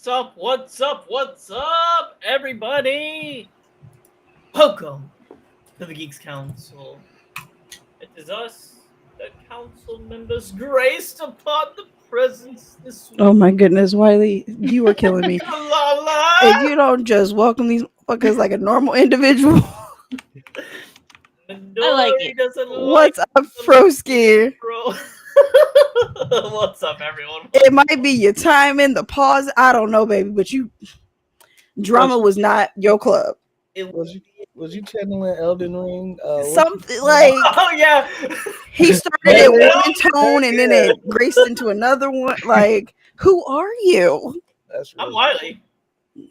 up? What's up, everybody? Welcome to the Geeks Council. It is us, the council members, graced upon the presence this week. Oh my goodness, Wiley, you are killing me. If you don't just welcome these fuckers like a normal individual. I like it. doesn't What's like up, Froski? bro. What's up, everyone? It might be your time in the pause. I don't know, baby, but drama was not your club. It Was you channeling Elden Ring? Something like Oh yeah. he started at one tone and then it graced into another one. Like, who are you? That's I'm really Wiley.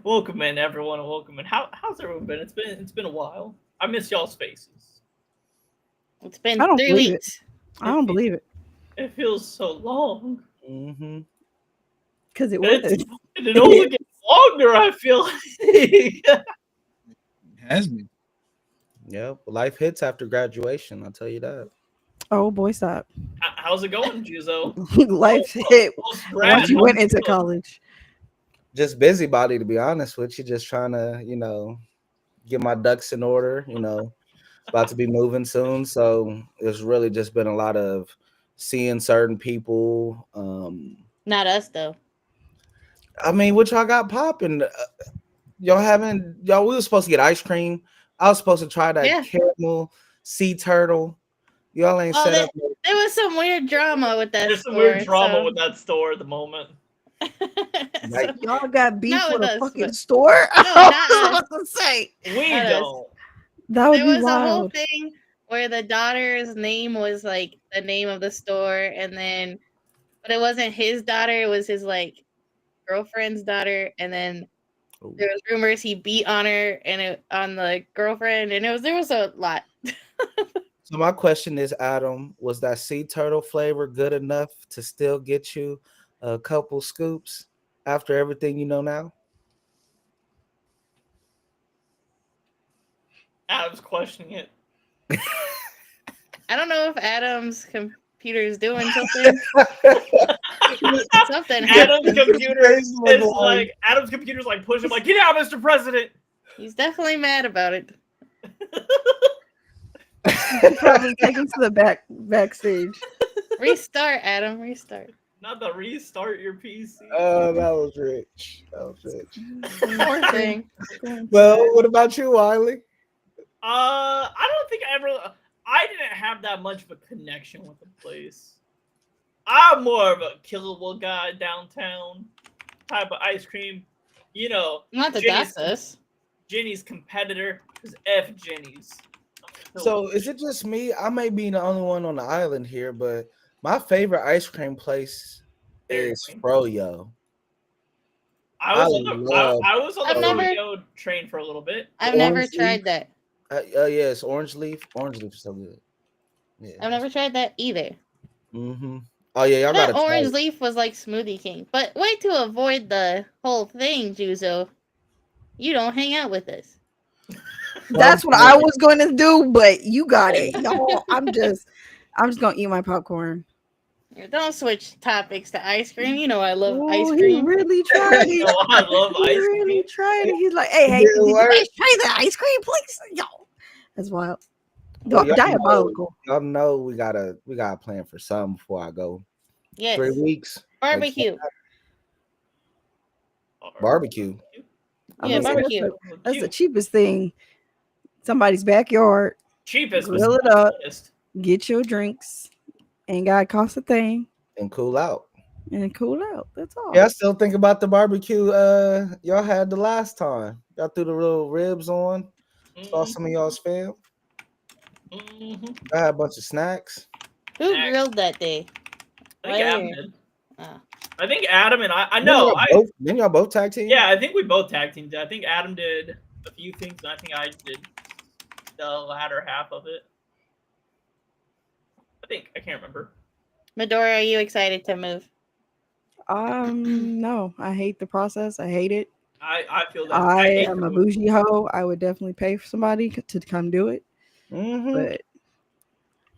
Welcome in, everyone. Welcome in. How's everyone been? It's been a while. I miss y'all's faces. It's been I don't 3 believe weeks. I don't believe it It feels so long. Mm-hmm. because it And was. it only gets longer, I feel like. Has been. Yep. Life hits after graduation. I'll tell you that. Oh boy, stop! How's it going, Juzo? Life hit Post-grad. once you went into college. Just busybody, to be honest with you. Just trying to, get my ducks in order. About to be moving soon, so it's really just been a lot of seeing certain people. Not us though. I mean, what y'all got popping? Y'all. We were supposed to get ice cream. I was supposed to try that caramel sea turtle. Y'all ain't set up. There was some weird drama with that. There's some weird drama with that store at the moment. Like, Y'all got beef Not with with a us, fucking but- store? No, I not was us. about to say We Not us. don't. that would There be was a whole wild. thing where the daughter's name was like the name of the store, but it wasn't his daughter. It was his girlfriend's daughter, and then there was rumors he beat on her on the girlfriend, and there was a lot. So my question is, Adam, was that sea turtle flavor good enough to still get you a couple scoops after everything you know now? Adam's questioning it. I don't know if Adam's computer is doing something. Something Adam's happened. computer is like Adam's computer's like pushing like, get out, Mr. President. He's definitely mad about it. Probably take him to the backstage. Restart, Adam. Restart. Not to restart your PC. Oh, that was rich. Poor thing. Well, what about you, Wiley? I don't think I didn't have that much of a connection with the place. I'm more of a killable guy downtown type of ice cream. Not that Jenny's- that's us. Jenny's competitor is F Jenny's. So is it just me? I may be the only one on the island here, but my favorite ice cream place is Froyo. I was on the Froyo train for a little bit. I've never tried that. Yes, orange leaf. Orange leaf is so good. Yeah. I've never tried that either. Mm-hmm. Oh yeah, y'all That got orange leaf was like Smoothie King. But way to avoid the whole thing, Juzo. You don't hang out with us. That's what I was going to do, but you got it. No, I'm just gonna eat my popcorn. Don't switch topics to ice cream. You know I love ice He cream. really tried it. I love He ice really cream. tried it. He's like, hey, did you guys try the ice cream, please? Yo, that's wild. Diabolical. Y'all know we gotta plan for something before I go. Yes. 3 weeks. Barbecue. Barbecue. Yeah, barbecue. That's the cheapest thing. Somebody's backyard. Cheapest. Grill it up. Get your drinks. Ain't gotta cost a thing. And cool out. That's all. Yeah, I still think about the barbecue y'all had the last time. Y'all threw the little ribs on. Saw some of y'all's fam. I had a bunch of snacks. Who grilled that day? I think Adam did. Oh. I think Adam and I know. Then y'all both tag team? Yeah, I think we both tag teamed. I think Adam did a few things, and I think I did the latter half of it. I can't remember. Medora, are you excited to move? No, I hate the process. I hate it. I feel that. I am a bougie hoe. I would definitely pay for somebody to come do it. Mm-hmm. But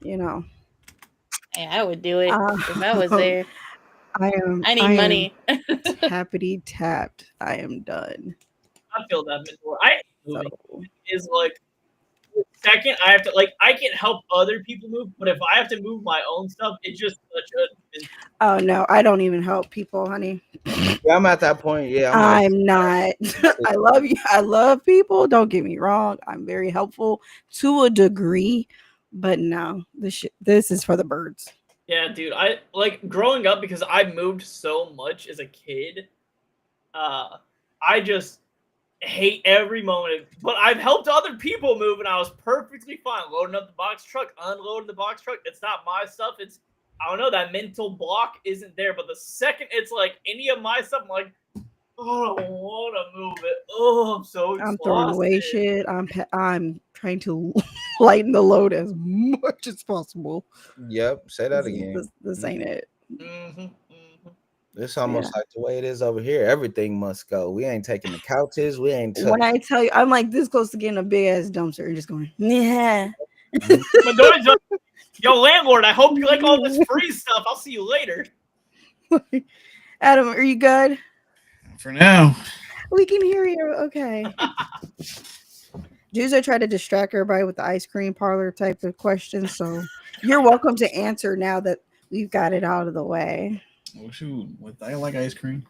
Yeah, I would do it if I was there. I need I am money. tappity tapped. I am done. I feel that mentor. I So moving is like the second I have to like I can help other people move, but if I have to move my own stuff, it's just such a oh no, I don't even help people, honey. Yeah, I'm at that point. Yeah, I'm like, I'm not. I love you. I love people. Don't get me wrong. I'm very helpful to a degree, but no, this is for the birds. yeah, dude. I like growing up because I moved so much as a kid. I just hate every moment. But I've helped other people move, and I was perfectly fine loading up the box truck, unloading the box truck. It's not my stuff. It's I don't know. That mental block isn't there. But the second it's like any of my stuff, I'm like, oh, I don't want to move it. Oh, I'm so exhausted. I'm throwing away shit. I'm trying to lighten the load as much as possible. yep. Say that again. This ain't it. Mm-hmm, mm-hmm. It's almost like the way it is over here. Everything must go. We ain't taking the couches. We ain't. When I tell you, I'm like this close to getting a big ass dumpster and just going, yeah. Midori's like, yo, landlord, I hope you like all this free stuff. I'll see you later. Adam, are you good? For now. We can hear you. Okay. Juzo tried to distract everybody with the ice cream parlor type of questions. So you're welcome to answer now that we've got it out of the way. Oh shoot! I like ice cream.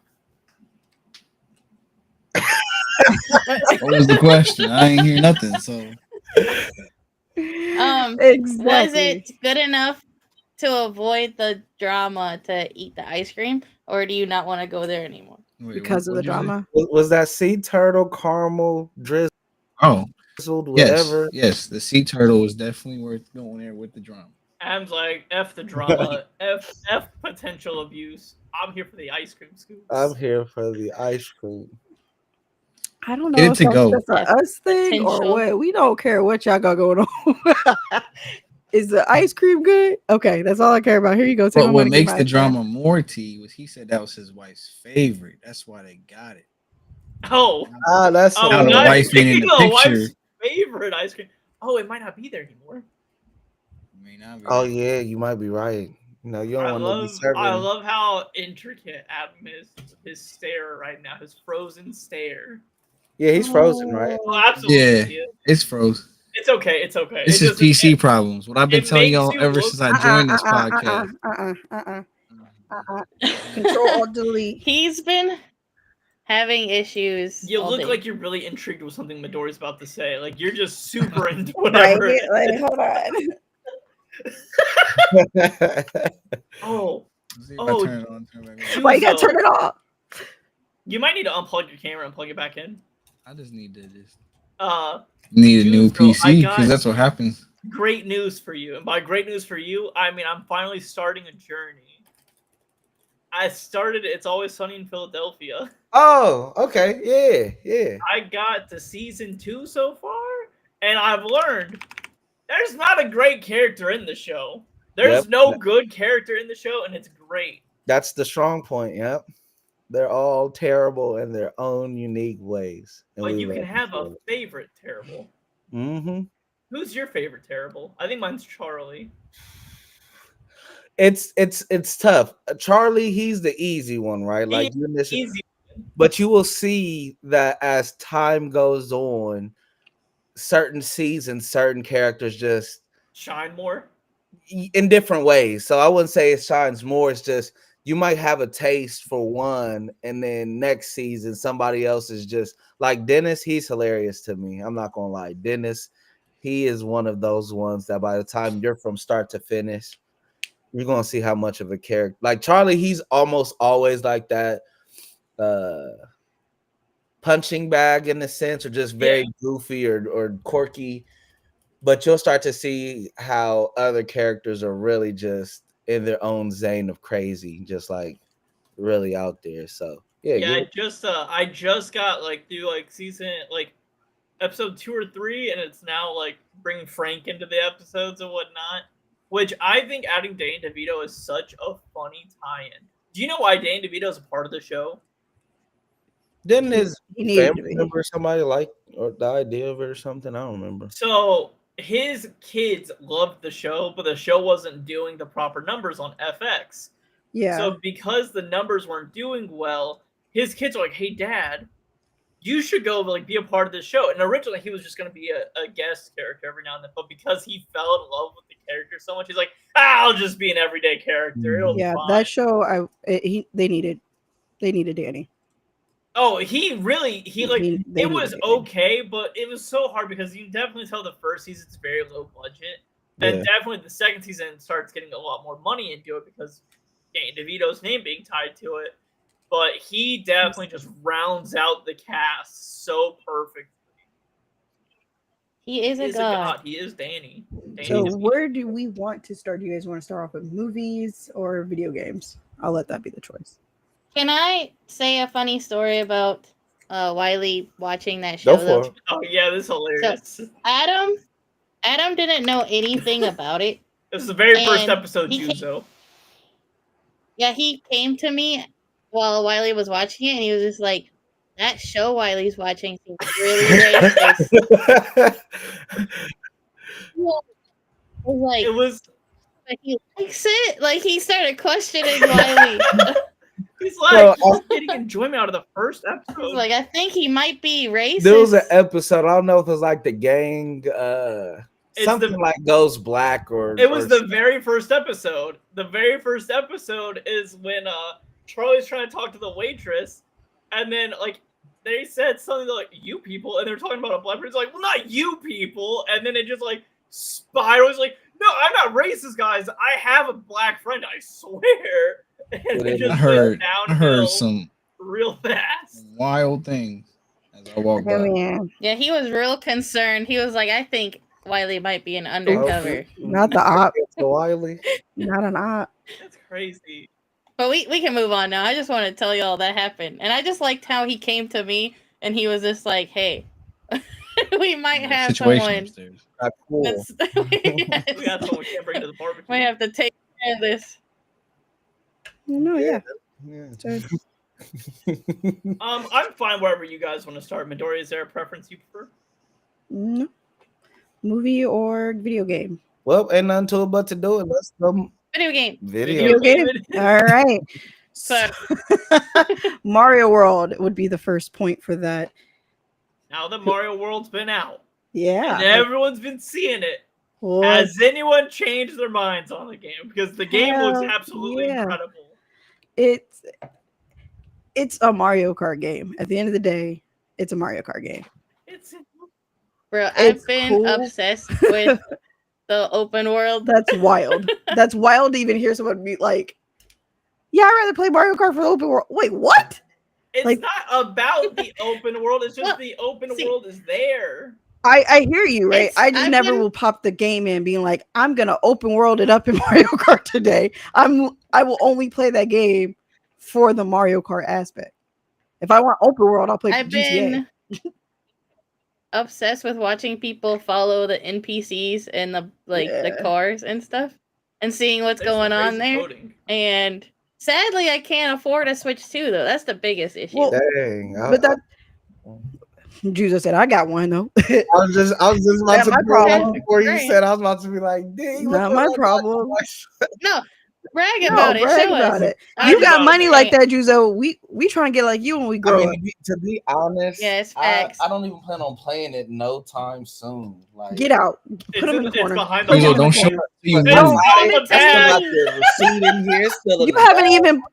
What was the question? I ain't hear nothing. So Exactly. Was it good enough to avoid the drama to eat the ice cream, or do you not want to go there anymore? wait, because of the what'd you say? drama? Was that sea turtle caramel drizzled Oh, whatever? yes. The sea turtle was definitely worth going there with the drama. Adam's like, F the drama, F potential abuse. I'm here for the ice cream scoops. I'm here for the ice cream. I don't Get know it if to that's go. just a us thing or Potential. what. We don't care what y'all got going on. Is the ice cream good? Okay, that's all I care about. Here you go. Take But my what money, get makes my the ice cream. drama more tea was he said that was his wife's favorite. That's why they got it. Oh, That's Now the now wife ain't in speaking the of the picture. wife's favorite ice cream. Oh, it might not be there anymore. May not be. Oh yeah, you might be right. You know, you don't want to be serving. I love how intricate Adam is with his stare right now, his frozen stare. Yeah, he's frozen, right? Oh, absolutely. Yeah, he is. it's frozen. It's okay. It's okay. This It is just PC problems. What I've been it telling makes y'all you ever look- since I joined this podcast. Control Alt Delete. He's been having issues. You all look day. like you're really intrigued with something Midori's about to say. Like you're just super into Right. whatever. Like, hold on. Oh, See if I Oh, turn it on, turn it back on. Why you gotta turn it off? You might need to unplug your camera and plug it back in. I just need to just Uh, need a new Juice, bro, I PC got- because that's what happens. great news for you. And by great news for you, I mean I'm finally starting a journey. I started It's Always Sunny in Philadelphia. Oh, okay. Yeah, yeah. I got to season 2 so far, and I've learned there's not a great character in the show. There's Yep. no good character in the show, and it's great. That's the strong point. Yep. They're all terrible in their own unique ways. But you can have a favorite terrible. Mm-hmm. Who's your favorite terrible? I think mine's Charlie. It's tough. Charlie, he's the easy one, right? Like you miss it. Easy. But you will see that as time goes on, certain seasons, certain characters just Shine more. in different ways. So I wouldn't say it shines more. It's just you might have a taste for one, and then next season somebody else is just like Dennis. He's hilarious to me. I'm not gonna lie, Dennis. He is one of those ones that by the time you're from start to finish, you're gonna see how much of a character. Like Charlie, he's almost always like that. Punching bag in a sense, or just very goofy or quirky, but you'll start to see how other characters are really just in their own zone of crazy, just like really out there. So I just got like through like season like episode 2 or 3, and it's now like bringing Frank into the episodes and whatnot, which I think adding Danny DeVito is such a funny tie-in. Do you know why Danny DeVito is a part of the show? Didn't his He needed to family be. member somebody like or the idea of it or something? I don't remember. So his kids loved the show, but the show wasn't doing the proper numbers on FX. Yeah. So because the numbers weren't doing well, his kids are like, "Hey, Dad, you should go like be a part of this show." And originally he was just going to be a guest character every now and then, but because he fell in love with the character so much, he's like, "I'll just be an everyday character. It'll be Yeah, fine." that show, they needed Danny. Oh, he like They it needed was Danny. okay, but it was so hard because you can definitely tell the first season's very low budget, and Yeah. definitely the second season starts getting a lot more money into it because Danny DeVito's name being tied to it. But he definitely just rounds out the cast so perfectly. He is He a is god. He is Danny. So DeVito. where do we want to start? Do you guys want to start off with movies or video games? I'll let that be the choice. Can I say a funny story about Wiley watching that Go show? for it. Oh yeah, this is hilarious. Adam didn't know anything about it. This is the very first And episode, he Juzo. Yeah, he came to me while Wiley was watching it, and he was just like, "That show Wiley's watching seems really racist." I was like, It was. but he likes it. Like he started questioning Wiley. He's like Well, he's getting enjoyment out of the first I was episode. like, I think he might be racist. There was an episode. I don't know if it was like the gang, It's something the- like Goes Black or. It was or the very first episode. The very first episode is when Charlie's trying to talk to the waitress, and then like they said something like "you people," and they're talking about a black person. It's like, well, not you people, and then it just like spirals. Like, no, I'm not racist, guys. I have a black friend. I swear. And it just I heard downhill some real fast. wild things as I walked by. man, Yeah, he was real concerned. He was like, I think Wiley might be an Oh, undercover. not the op, Wiley. not an op. That's crazy. But we can move on now. I just want to tell y'all that happened. And I just liked how he came to me and he was just like, hey, we might have Situation someone upstairs. Cool. that's We got someone we can't bring to the barbecue. might have to take care of this. No, yeah. Yeah. So, I'm fine wherever you guys want to start. Midori, is there a preference you prefer? no. Movie or video game? Well, ain't nothing to it but to do it. Let's go. Video game. Video. Video game. All right. So, Mario World would be the first point for that. Now that Mario World's been out Yeah. and everyone's been seeing it, Well, has anyone changed their minds on the game? Because the game looks Hell absolutely yeah. incredible. it's a Mario Kart game. At the end of the day, it's a Mario Kart game. It's bro, It's I've been cool. obsessed with the open world. That's wild. That's wild to even hear someone be like, "Yeah, I'd rather play Mario Kart for the open world." Wait, what? it's Like- not about the open world. It's just Well, the open see- world is there. I hear you, right? It's- I just I've never been- will pop the game in being like, I'm gonna open world it up in Mario Kart today. I will only play that game for the Mario Kart aspect. If I want open world, I'll play I've GTA. been obsessed with watching people follow the NPCs and the the Yeah. cars and stuff and seeing what's There's some going on crazy there. coding. And sadly, I can't afford a Switch 2 though. That's the biggest issue. Well, Dang. But that Juzo said, I got one though. I was just about Not to my bring problem. up before you Great. said I was about to be like, dang, look Not what my I got. problem. No, brag No, about it. brag Show about us. it. I You just got about money to like say- that, Juzo. We trying to get like you when we I grow mean, up. to be honest, Yes, I facts. don't even plan on playing it no time soon. Like, Get out. It's Put him in the it's corner. behind the Put him Juzo, in the don't show corner. you It's move. on on the the I still got pad. the receipt in here. It's still in You the haven't bag. even.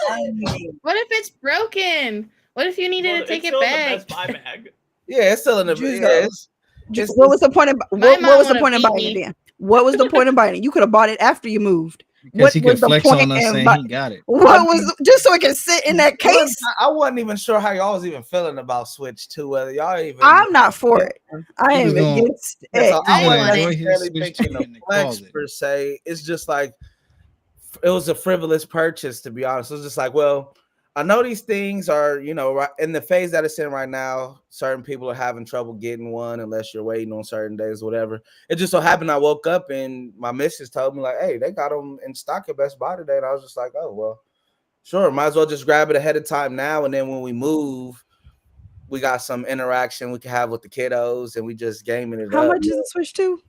I mean, What if it's broken? What if you needed to take it's it still in back? the Best Buy bag. yeah, it's still in the Juzo. yeah, it's- What was the point of My what mom was the wanna point of beat buying it me. then? What was the point of buying it? You could have bought it after you moved. Because What he was could the flex point on us in saying buy- he got it. What was just so it can sit in that case? I wasn't even sure how y'all was even feeling about Switch 2. Whether y'all even. I'm not for it. I He was am gonna- against Yeah, it. so I I wasn't want it. necessarily Enjoy his thinking Switch of in the flex closet. per se. It's just like it was a frivolous purchase, to be honest. It was just like, well, I know these things are, right in the phase that it's in right now. Certain people are having trouble getting one unless you're waiting on certain days, whatever. It just so happened I woke up and my missus told me like, "Hey, they got them in stock at Best Buy today," and I was just like, "Oh well, sure, might as well just grab it ahead of time now, and then when we move, we got some interaction we can have with the kiddos, and we just gaming it How up." much is the Switch 2?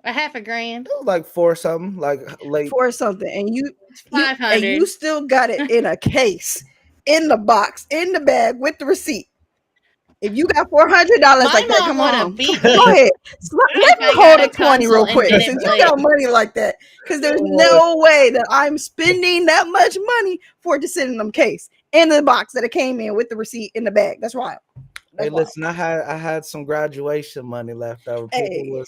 A half a grand. It was like 4 something, like late. for something, and you 500. still got it in a case, in the box, in the bag with the receipt. If you got $400 My like that, mom come would on, have beat go me ahead. Let if me I hold got a a 20 real console and quick. didn't Since you play got it. money like that, because there's no way that I'm spending that much money for it to sit in them case in the box that it came in with the receipt in the bag. That's wild. That's Hey, wild. listen, I had some graduation money left over. People Hey.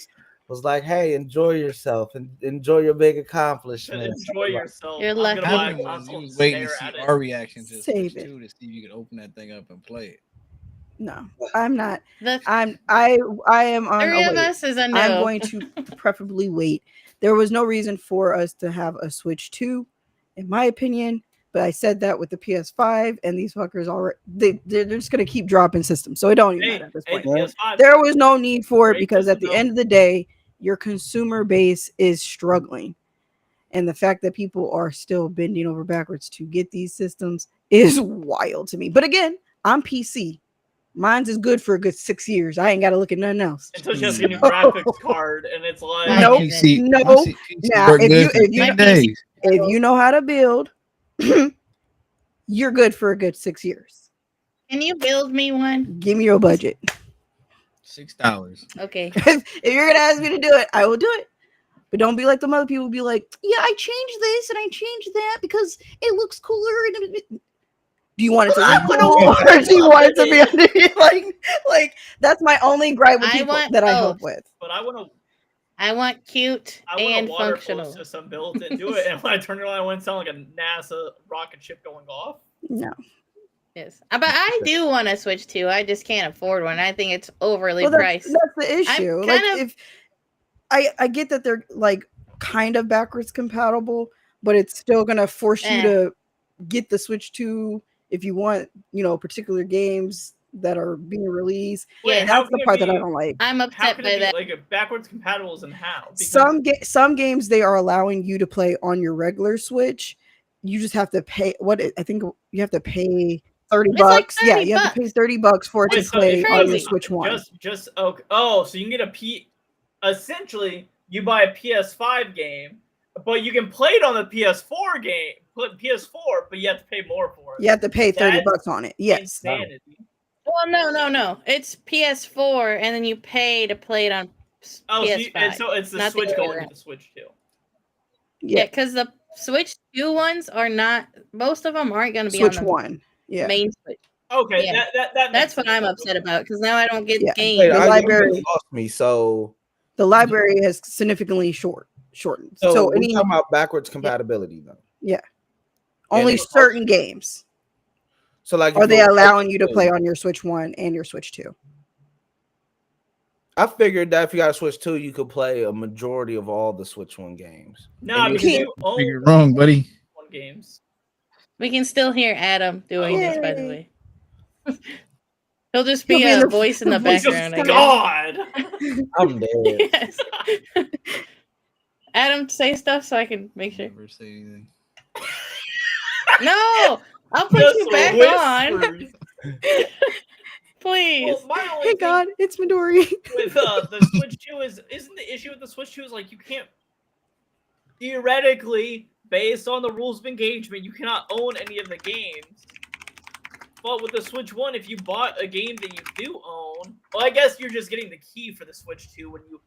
was like, hey, enjoy yourself and enjoy your big accomplishments. Enjoy yourself. You're I'm lucky. gonna buy a Happened was console you and was waiting to stare see at it. our reaction to the Save Switch it. 2 to see if you could open that thing up and play it. No, I'm not. The I am on three a of wait. us is a no. I'm going to preferably wait. There was no reason for us to have a Switch 2, in my opinion. But I said that with the PS5, and these fuckers already they're just gonna keep dropping systems, so it don't even matter at this Hey, point. the PS5. There was no need for it Great because at the system, end of the day, your consumer base is struggling, and the fact that people are still bending over backwards to get these systems is wild to me. But again, I'm PC. Mine's is good for a good 6 years. I ain't got to look at nothing else. until she has a new graphics card, and it's like, My Nope. PC. No. My PC Now, work if good you for if you 10 days. if you know how to build, you're good for a good 6 years. Can you build me one? Give me your budget. $6. Okay. If you're gonna ask me to do it, I will do it. But don't be like the other people. Be like, yeah, I changed this and I changed that because it looks cooler. Do you want it to look cool, or do you want it to be under like that's my only gripe with I people want that I both. help with. but I want cute a and water flow functional. system built into it, and when I turned it on, I went sound like a NASA rocket ship going off. No, Yes. But I do want to switch to. I just can't afford one. I think it's overly well, priced. that's the issue. I'm Like kind of- if I get that they're like kind of backwards compatible, but it's still gonna force you to get the Switch 2 if you want, particular games that are being released. Wait, Yes. how That's the can it part that I be- don't like. I'm How upset can by it be that. like a backwards compatible and how? Because Some games they are allowing you to play on your regular Switch. You just have to pay I think you have to pay 30 It's like bucks. Yeah, 30 you have to pay bucks. 30 bucks for it wait, to so play if on your crazy. Switch 1. just okay. Oh, so you can get a essentially you buy a PS5 game, but you can play it on the PS4 game, PS4, but you have to pay more for it. You have to pay 30 That's bucks on it. Yes. Insanity. Well, no. It's PS4, and then you pay to play it on Oh, PS5. so it's the not the Switch other way going around. to the Switch too. Yeah, because the Switch 2 ones are not. Most of them aren't going to be Switch on the 1. Yeah. main Switch. Okay, Yeah. that That's makes what sense. I'm upset about because now I don't get Yeah. games. Wait, The you library- lost me. So The library has significantly shortened. So we're any talking about backwards compatibility though. only it's- certain games So like, are if they it was allowing you to open, play on your Switch 1 and your Switch 2. I figured that if you got a Switch 2, you could play a majority of all the Switch 1 games. No, And you because can't- you own You're wrong, buddy. one games. We can still hear Adam doing this, by the Yay. way. He'll just He'll be be in a the- voice in the voice of background, I guess. God. I'm dead. Yes. Adam, say stuff so I can make sure. Never say anything. No, I'll put Just you back on. whispers. Please. Well, my only Hey thing God, it's Midori. with the Switch 2 isn't the issue with the Switch 2 is like you can't theoretically, based on the rules of engagement, you cannot own any of the games. But with the Switch 1, if you bought a game that you do own, well, I guess you're just getting the key for the Switch 2 when you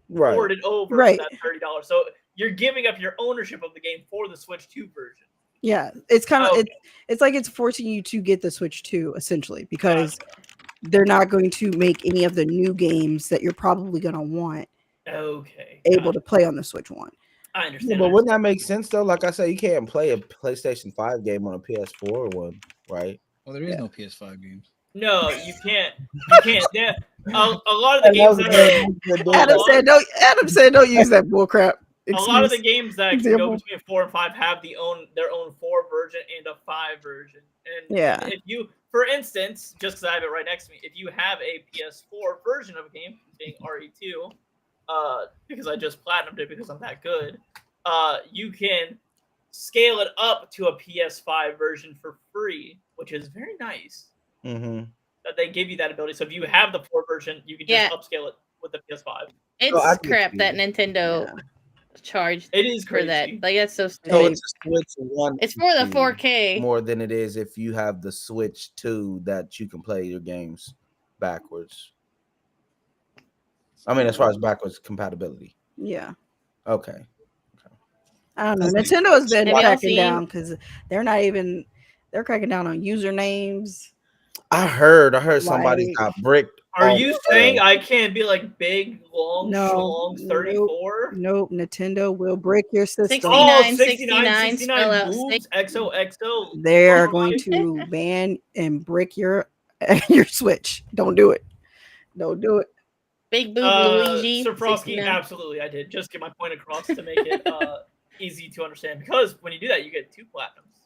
Right. port it over Right. for that $30. So you're giving up your ownership of the game for the Switch 2 version. Yeah, it's kind of Okay. it's like it's forcing you to get the Switch 2 essentially because Gotcha. they're not going to make any of the new games that you're probably going to want Okay. able gotcha. to play on the Switch 1. I Yeah, understand. but wouldn't that make sense though? Like I said, you can't play a PlayStation 5 game on a PS4 one, right? Well, there is Yeah. no PS5 games. No, you can't. You can't. Yeah, a lot of the games that are Adam said don't use that bullcrap. a lot of the excuse. games that can Example. go between 4 and 5 have their own 4 version and a 5 version. And Yeah. if you, for instance, just because I have it right next to me, if you have a PS4 version of a game, being RE2, because I just platinumed it because I'm that good, you can scale it up to a PS5 version for free, which is very nice Mm-hmm. that they give you that ability. So if you have the 4 version, you can just Yeah. upscale it with the PS5. It's I get crap you. that Nintendo Yeah. charged It is for that. crazy. Like that's so So stupid. it's a Switch 1. It's for the and 4K. more than it is if you have the Switch 2 that you can play your games backwards. I mean, as far as backwards compatibility. Yeah. Okay. I don't know. That's Nintendo has been Have y'all cracking seen- down because they're cracking down on usernames. I heard somebody Like- got bricked. Are off you of- saying I can't be like big, long, No, schlong, 34? Nope, Nintendo will break your system. 69, 69, 69, spell out boobs, XOXO. They are Oh going my- to ban and brick your your Switch. Don't do it. Don't do it. Big Boob Luigi. Sir Frosky, 69. absolutely, I did. Just get my point across to make it easy to understand. Because when you do that, you get 2 platinums.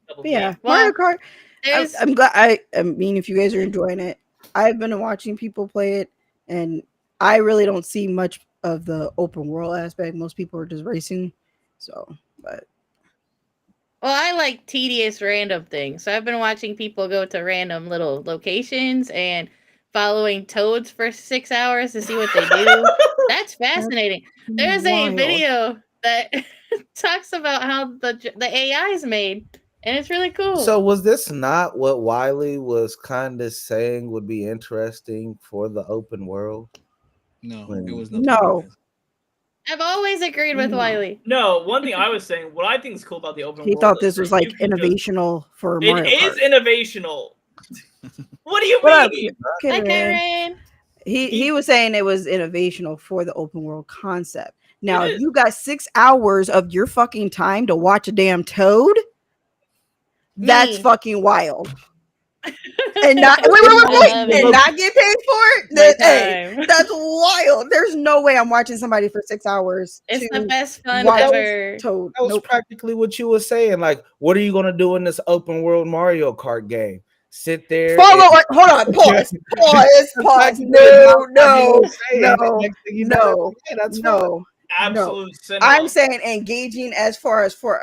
Double But yeah, game. Well, Mario Kart. There's I'm glad. I mean, if you guys are enjoying it, I've been watching people play it, and I really don't see much of the open world aspect. Most people are just racing. So, but Well, I like tedious random things. So I've been watching people go to random little locations and following toads for 6 hours to see what they do. That's fascinating. There's a wild. video that talks about how the AI is made, and it's really cool. So was this not what Wiley was kind of saying would be interesting for the open world? No, When- it was No. nothing. I've always agreed with No. Wiley. No, one thing I was saying, what I think is cool about the open He world thought is this was that like you can just- innovational for Mario It is Kart. innovational. What do you What up, mean? kid, Hi, man? Karen. He was saying it was innovational for the open world concept. Now, It if is. you got 6 hours of your fucking time to watch a damn toad, that's Me. fucking wild. And not wait, I love and it. not get paid for it. My Hey, time. that's wild. There's no way I'm watching somebody for 6 hours. It's to the best fun watch ever. Toad. That was Nope. practically what you were saying. Like, what are you gonna do in this open world Mario Kart game? Sit there. Follow. and- Hold on. Pause. Pause. Pause. Practically No. what he No. was saying. No. Next thing you know, No. yeah, that's fine. No. Absolute cinema. I'm saying engaging as far as for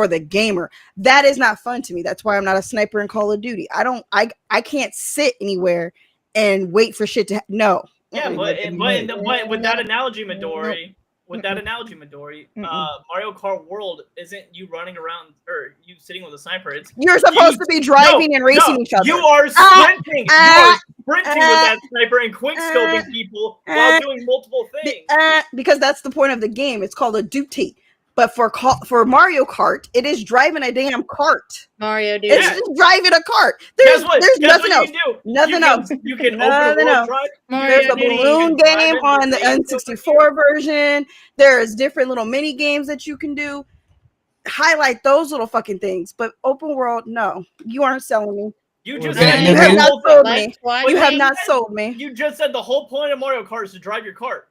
the gamer. That is not fun to me. That's why I'm not a sniper in Call of Duty. I can't sit anywhere and wait for shit to no. Yeah, Mm-mm. but with that Nope. analogy, Midori, Mario Kart World isn't you running around or you sitting with a sniper. It's You're supposed to be driving and racing each other. You are sprinting. You are sprinting with that sniper and quick scoping people while doing multiple things. Because that's the point of the game. It's called a duty. But for Mario Kart, it is driving a damn cart. Mario dude. It's Yeah. just driving a cart. There's Guess what? nothing else. You can do? Nothing else. You can Nothing open a world else. drive. Mario There's a Duty. balloon You can drive game it on the and race N64 version. There's different little mini games that you can do. Highlight those little fucking things. But open world, no. You aren't selling me. You just Yeah, said You yeah, have yeah. not sold me. Like, watching- You have not sold me. You just said the whole point of Mario Kart is to drive your cart.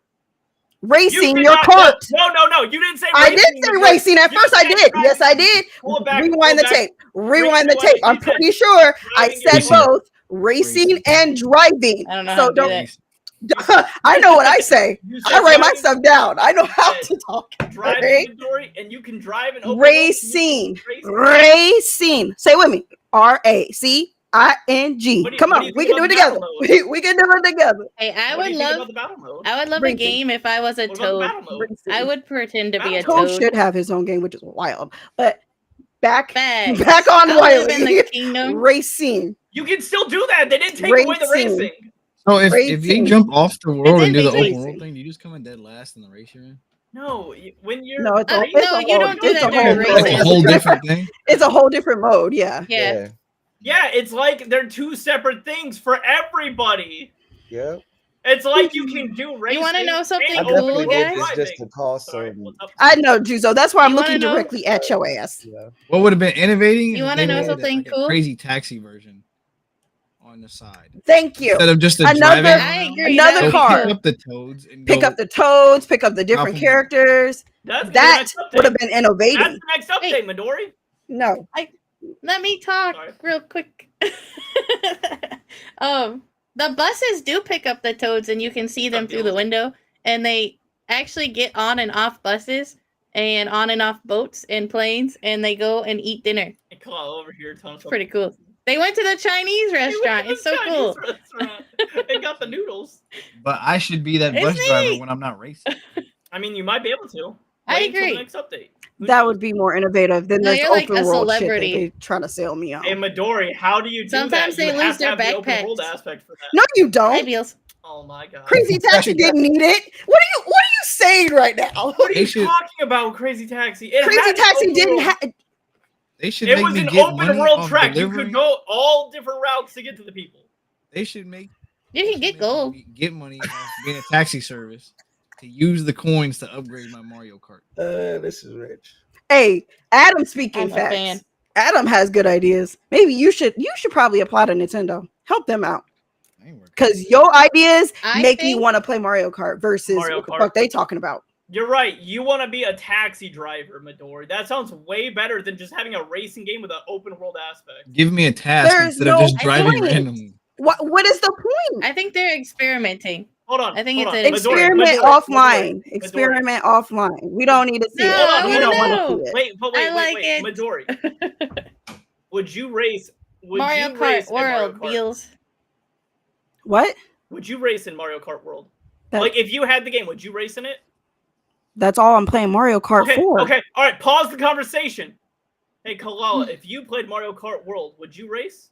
Racing did your not- cart. No. You didn't say. I did racing, say Midori. racing. At You first, I said did. driving. Yes, I did. Pull it back. Rewind the pull it back. tape. Rewind the Rewind tape. I'm the tape. pretty sure I Driving your said car. both racing Racing. and driving. I don't know So how to do don't. that. I know what I say. You I said write my driving, stuff down. I know how said to talk. Driving, Right? Midori, and you can drive and open Racing. Racing. Racing. Say it with me. RACING. What do you- Come what on, do you we think can do it about the together. battle mode? We can do it together. Hey, I What do would you think love about the battle mode? a Racing. game if I was a What about the toad. battle mode? I would pretend to be a Toad toad. should have his own game, which is wild. But back Facts. back on I live in Wiley. the kingdom. Racing. You can still do that. They didn't take away the Racing. racing. So if they Racing. jump off the world and do the Racing. open world thing, do you just come in dead last in the race you're in? No, when you're No, it's a, No, it's a you whole, don't do it's that a whole during mode. That's a racing. whole different thing. It's a whole different mode. Yeah. Yeah. yeah, it's like they're two separate things for everybody. Yeah. It's like you can do racing. wanna know something and I cool, open definitely world guys? did this just to driving. cause Sorry, some. what's up? I know, Juzo. That's why I'm You wanna looking know- directly at your ass. Yeah. What would have been innovating? You is wanna if they know made something like cool? A crazy taxi version on the side Thank you. instead of just a Another- driving. I around, agree. Another that would be car. Pick up the toads and Pick go, up the toads, pick up the different Off of- characters. That's the That next update. would have been That's innovating. the next update, Midori. No. Let me talk Sorry. real quick. The buses do pick up the toads, and you can see them through the window. And they actually get on and off buses, and on and off boats and planes, and they go and eat dinner. Hey, come on over here, Tom. It's pretty cool. They went to the Chinese restaurant. It's so cool. It got the noodles. But I should be that bus Isn't driver he? when I'm not racing. I mean, you might be able to. I Wait until agree. the next update. Who That knows? would be more innovative than No, this you're like open a world shit that celebrity. they trying to sell me on. Hey, Midori, how do you do Sometimes that? You they have lose to their have the open world backpacks. aspect for that. No, you Hi, don't. Beals. Oh my god. Crazy Taxi didn't need it. What are you saying right now? What are They you should- talking about, Crazy Taxi? It Crazy had Taxi open didn't world. have. They should It make was me an get open money world off track. You delivery. could go all different routes to get to the people. They should make. You they can should get make gold. me get money off being a taxi service to use the coins to upgrade my Mario Kart. This is rich. Hey, Adam speaking I'm a facts. fan. Adam has good ideas. Maybe you should probably apply to Nintendo. Help them out. I ain't working. Because your ideas I make me think- want to play Mario Kart versus Mario what the Kart. fuck they talking about. You're right. You want to be a taxi driver, Midori. That sounds way better than just having a racing game with an open world aspect. Give me a task There's instead no of just driving point. randomly. What is the point? I think they're experimenting. Hold on. I think hold it's on. an Experiment Midori, offline. Midori. Experiment offline. We don't need to see No, it. I We wanna don't want know. to see it. Wait, I like it. Midori. Would you race? Would Mario you race Kart in Mario World, Kart? Beals. What? Would you race in Mario Kart World? That- Like, if you had the game, would you race in it? That's all I'm playing Mario Kart Okay, for. okay, all right. Pause the conversation. Hey, Kalala, if you played Mario Kart World, would you race?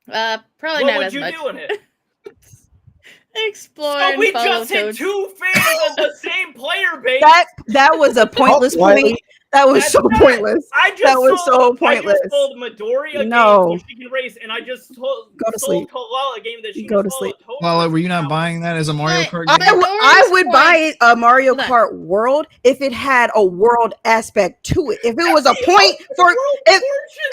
Probably What not would as you much. do in it? Explore So and we follow just hit Toads. 2 fans of the same player base. That was a pointless Wiley. point. That was That's so not- pointless. I just That was sold, so I pointless. just sold Midori a No. game so she can race, and I just sold, Go to sold sleep. Kalala a game that she Go can to follow sleep. Toad Well, were you not racing buying that as a Mario But- Kart but- game? I would Midori's buy a Mario Hold on. Kart World if it had a world aspect to it. If it was a That's the point open for world if-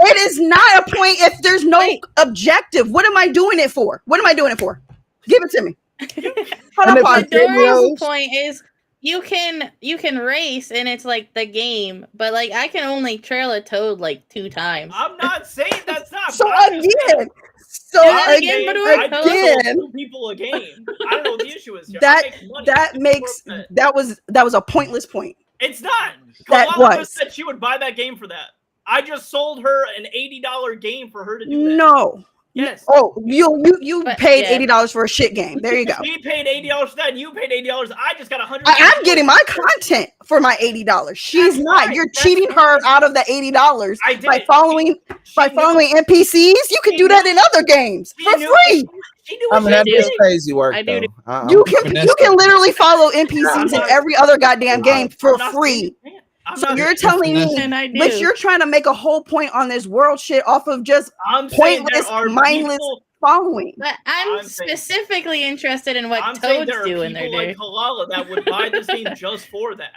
portion. it is not a point if there's no Wait. objective. What am I doing it for? What am I doing it for? Give it to me. Hold And on, if pause. it's videos- Midori's point is you can race and it's like the game, but like I can only trail a Toad like 2 times. I'm not saying that's not. So I'm just saying- again, so Do that I'm again, saying Midori? I just again, sold 2 people a game. I don't know what the issue is here. that I make money. that makes For a bet. that was a pointless point. It's not. That Kalala was. just said she would buy that game for that. I just sold her an $80 game for her to do that. No. Yes. Oh, you But, paid yeah. $80 for a shit game. There you go. We paid $80 for that, and you paid $80. I just got $100. I'm getting my content for my $80. She's That's not. fine. You're That's cheating her fine. out of the $80 I did by it. following She knew- NPCs. You can She do that knew- in other games she for knew- free. She knew I what mean, she that do. is did. crazy work, I do. though. I'm You finesse can that. literally follow NPCs I'm in not- every other goddamn game for I'm not saying free. you can't. I'm So not you're saying- telling me, And I do. but you're trying to make a whole point on this world shit off of just I'm saying there pointless, are mindless people. following. But I'm I'm saying- specifically interested in what I'm saying Toads there are do in their people day. like Kalala that would buy this game just for that.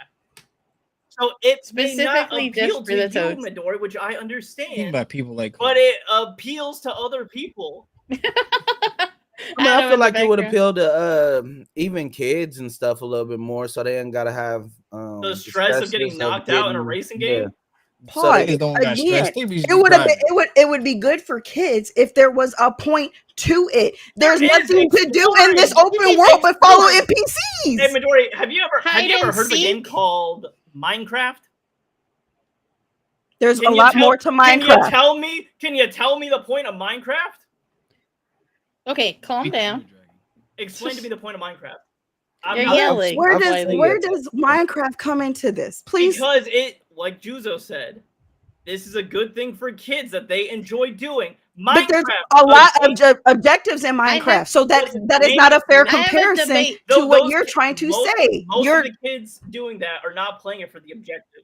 So it may not Specifically just appeal for to the you, Toads. Midori, which I Think understand, about people like. but it appeals to other people. I mean, I Adam feel in like the it would background. appeal to even kids and stuff a little bit more, so they ain't gotta have The stress of getting knocked out in a racing game. So Pause. Kids don't got Again, stress. They be It would have been driving. it would be good for kids if there was a point to it. There's There is nothing to do in this exploring. open It is world but follow exploring. NPCs. Hey Midori, have you ever Hide and heard of a game seek? called Minecraft? There's Can a you lot tell- more to Minecraft. Can you tell me the point of Minecraft? Okay, calm down. Explain to me the point of Minecraft. I'm You're not- yelling. Where That's does why they- where does Minecraft come into this? Please. Because it, like Juzo said, this is a good thing for kids that they enjoy doing. But there's Minecraft, a lot okay, of objectives in I have- Minecraft, so that Listen, that is maybe- not a fair I have a comparison debate. to what those you're ki- trying to most- say. Most You're of the kids doing that are not playing it for the objective.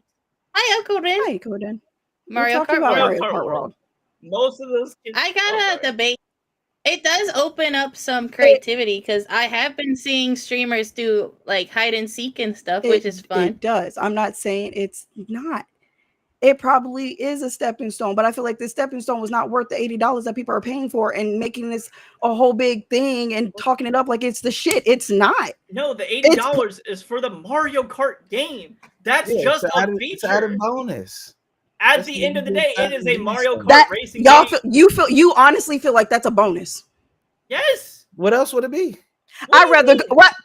Hi, Uncle Dan. right, Gordon. Mario We're talking Kart about World. Mario Kart World. Most of those kids. I Oh, got a sorry. debate. It does open up some creativity because I have been seeing streamers do like hide and seek and stuff, which is fun. It does. I'm not saying it's not. It probably is a stepping stone, but I feel like this stepping stone was not worth the $80 that people are paying for and making this a whole big thing and talking it up like it's the shit. It's not. No, the $80 is for the Mario Kart game. That's Yeah, just it's a an added, it's an added feature. bonus. At That's the what end of the you day, do. it is a Mario Kart That racing y'all game. you honestly feel like that's a bonus. Yes. What else would it be? What do you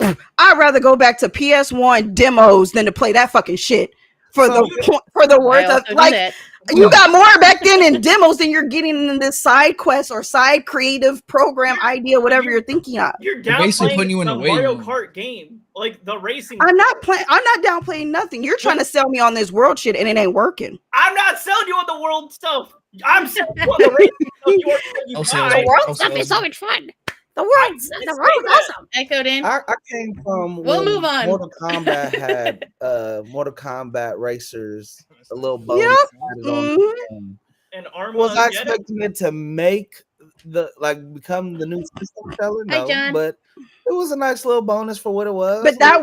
mean? I'd rather go back to PS1 demos than to play that fucking shit. for So- the I worth also of do like that. you got more back then in demos than you're getting in this side quest or side creative program idea, whatever you're thinking of. You're They're basically downplaying putting you in the the waiting Mario room. Kart game, like the racing. I'm not downplaying nothing. You're trying to sell me on this world shit and it ain't working. I'm not selling you on the world stuff. I'm selling you on the racing stuff. You are you I'll say buy. that. world I'll stuff say is that. so much fun. The I world's didn't the say world is that. awesome. Echoed in. I came from We'll when move on. Mortal Kombat had Mortal Kombat Racers, a little bonus Yep. added on Mhm. the game. And Was I Armageddon. expecting it to make become the new system seller? Hi, No, John. but it was a nice little bonus for what it was. But that's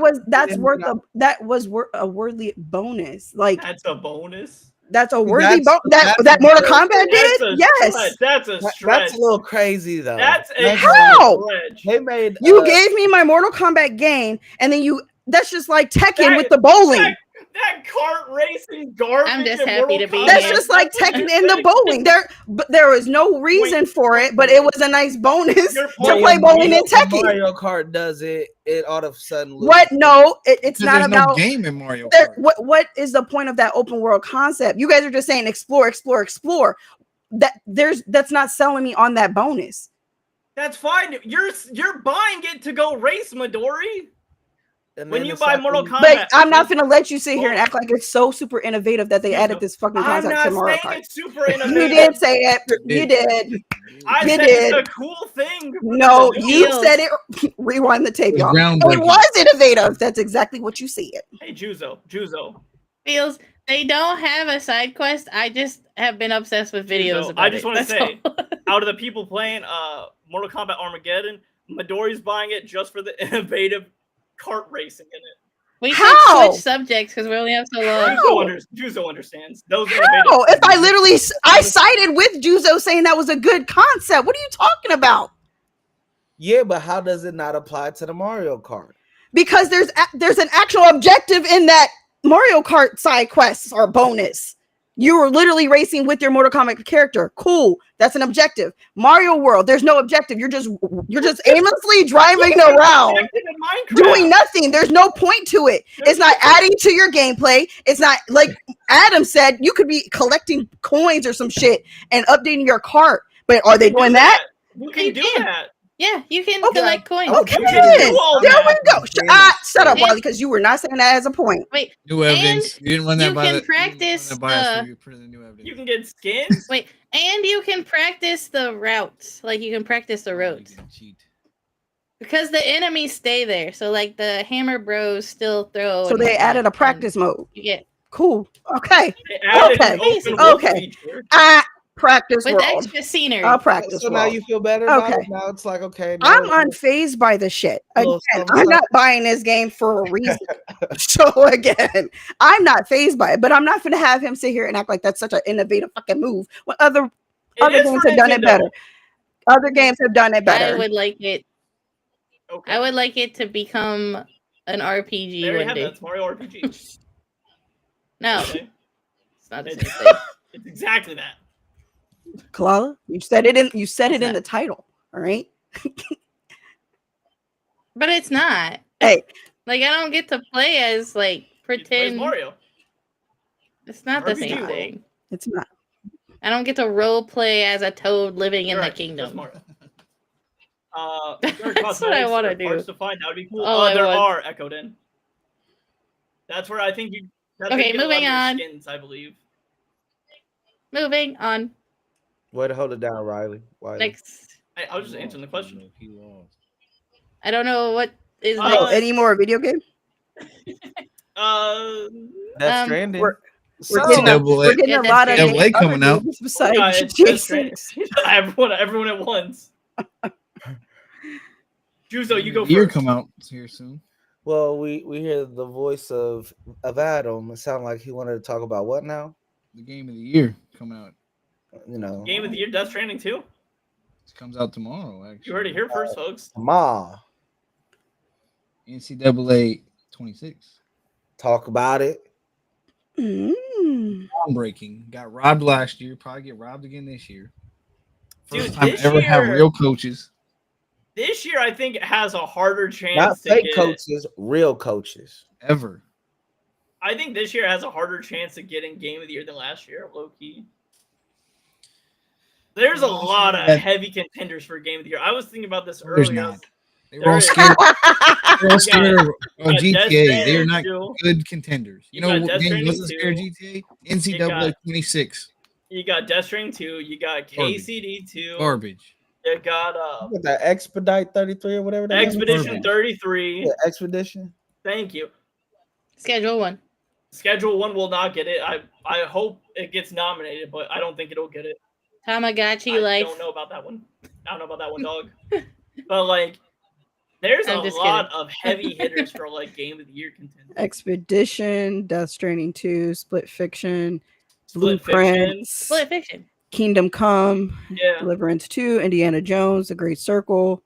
And, worth a worthy bonus. Like That's a bonus. that's a worthy That's- bonus that that's Mortal a- Kombat That's did. a Yes. stretch. That's a stretch. That's a little crazy though. That's a How? stretch. They made You gave me my Mortal Kombat game, and then that's just like Tekken That- with the bowling. That kart racing garbage. I'm just in happy Mortal to be Kombat, That's here. just like that's what Tekken you're and the saying. bowling. There was no reason for it, but it was a nice bonus You're to playing play bowling in when Tekken. Mario Kart does it, it all of a sudden loses. What? No, it's Because not there's about. no game in Mario There, Kart. what is the point of that open world concept? You guys are just saying explore, explore, explore. That's not selling me on that bonus. That's fine. You're buying it to go race Midori. And When then you it's buy like Mortal when- Kombat, But I'm not gonna let you sit here and Oh. act like it's so super innovative that they You added know, this fucking I'm concept not to Mario saying Kart. it's super You innovative. did say it. You did. I you said did. it's a cool thing. No, to do. you Feels- said it. Rewind the tape, It's y'all. It groundbreaking. was innovative. That's exactly what you said. Hey, Juzo. Feels they don't have a side quest. I just have been obsessed with videos So, about I just it. wanna That's say- all. Out of the people playing Mortal Kombat Armageddon, Midori's buying it just for the innovative kart racing in it. We How? should switch subjects because we only have so long. How? Juzo understands. Those How? innovative. If I literally, I sided with Juzo saying that was a good concept. What are you talking about? Yeah, but how does it not apply to the Mario Kart? Because there's an actual objective in that Mario Kart side quests or bonus. You were literally racing with your Mortal Kombat character. Cool. That's an objective. Mario World, there's no objective. You're just aimlessly driving around Objective in Minecraft. doing nothing. There's no point to it. It's not adding to your gameplay. It's not like Adam said, you could be collecting coins or some shit and updating your cart. But are they You can doing do that? You can You do can. that. Yeah, you can Okay. collect coins. Okay, You can then. do all There we that. go. Shut up, And- Wally, because you were not saying that as a point. Wait, New evidence. You didn't run that you by can the. practice, You didn't run that by us, so you put in the new evidence. You can get skins. wait, and you can practice the routes. Like you can practice the roads. You can cheat. Because the enemies stay there. So like the Hammer Bros still throw. So and they added a whatnot, practice mode. and You get Cool. Okay. They added an Okay. open world Okay. feature. Practice with world. extra scenery. I'll practice So now world. you feel better about Okay. it? Now it's like, okay. I'm now- unfazed by the shit. Again, Little I'm not buying this game for a reason. So again, I'm not phased by it, but I'm not gonna have him sit here and act like that's such an innovative fucking move when other It is games for have done it Nintendo. better. Other games have done it I better. would like it. Okay. I would like it to become an RPG They already one have day. that. It's Mario RPG. No, Okay. it's not the same It's, thing. it's exactly that. Kalala, you said it in It's the title. All right. But it's not. Hey, Like I don't get to play as like He plays pretend. Mario. It's not the RPG same world. thing. it's not. I don't get to role play as a toad living in You're the right, kingdom. that's Mario. There are That's what I cosmetics wanna or do. parts to find. That would be cool. All I There want. are echoed in. That's where I think you. That's where Okay, you get a lot of moving your on. Skins, I believe. Moving on. Way to hold it down, Riley. Wiley. Next. I was just answering the question. He lost. I don't know what is Uh, Oh, next. any more video game? Death um, Stranding. We're So- getting a, Double we're A- getting a Yeah, lot of Double A other coming out. games besides Yeah, it's GTA Death Stranding. 6. everyone at once. Juzo, you go Year first. come out here soon. Well, we hear the voice of Adam. It sounded like he wanted to talk about what now? The game of the year coming out. You know, Game of the year, Death Stranding 2. It comes out tomorrow. Actually, You heard it here first, folks. Ma, NCAA 26. talk about it. Mm. Groundbreaking. Got robbed last year. Probably get robbed again this year. First Dude, time this ever have year- real coaches. This year, I think it has a harder chance Not to fake get. coaches, real coaches. Ever. I think this year has a harder chance of getting Game of the Year than last year, low key. There's a Last lot year of had- heavy contenders for Game of the Year. I was thinking about this No, there's earlier. not. They were There all is. scared. They're all got- scared of got Death GTA. They are Stranding not 2. good contenders. You You know got what Death game Stranding wasn't scared of 2. GTA? NCAA 26. You got Death Stranding 2. You got KCD 2. Garbage. You got With that Expedite 33 or whatever. That is? Expedition Garbage. 33. Yeah, Expedition. Thank you. Schedule 1. Schedule 1 will not get it. I hope it gets nominated, but I don't think it'll get it. Tamagotchi I Life. don't know about that one. I don't know about that one, dog. But like, there's I'm a just lot kidding. of heavy hitters for like Game of the Year contenders. Expedition, Death Stranding 2, Split Fiction, Split Blueprints, Split Fiction. Kingdom Come, Yeah. Deliverance 2, Indiana Jones, The Great Circle.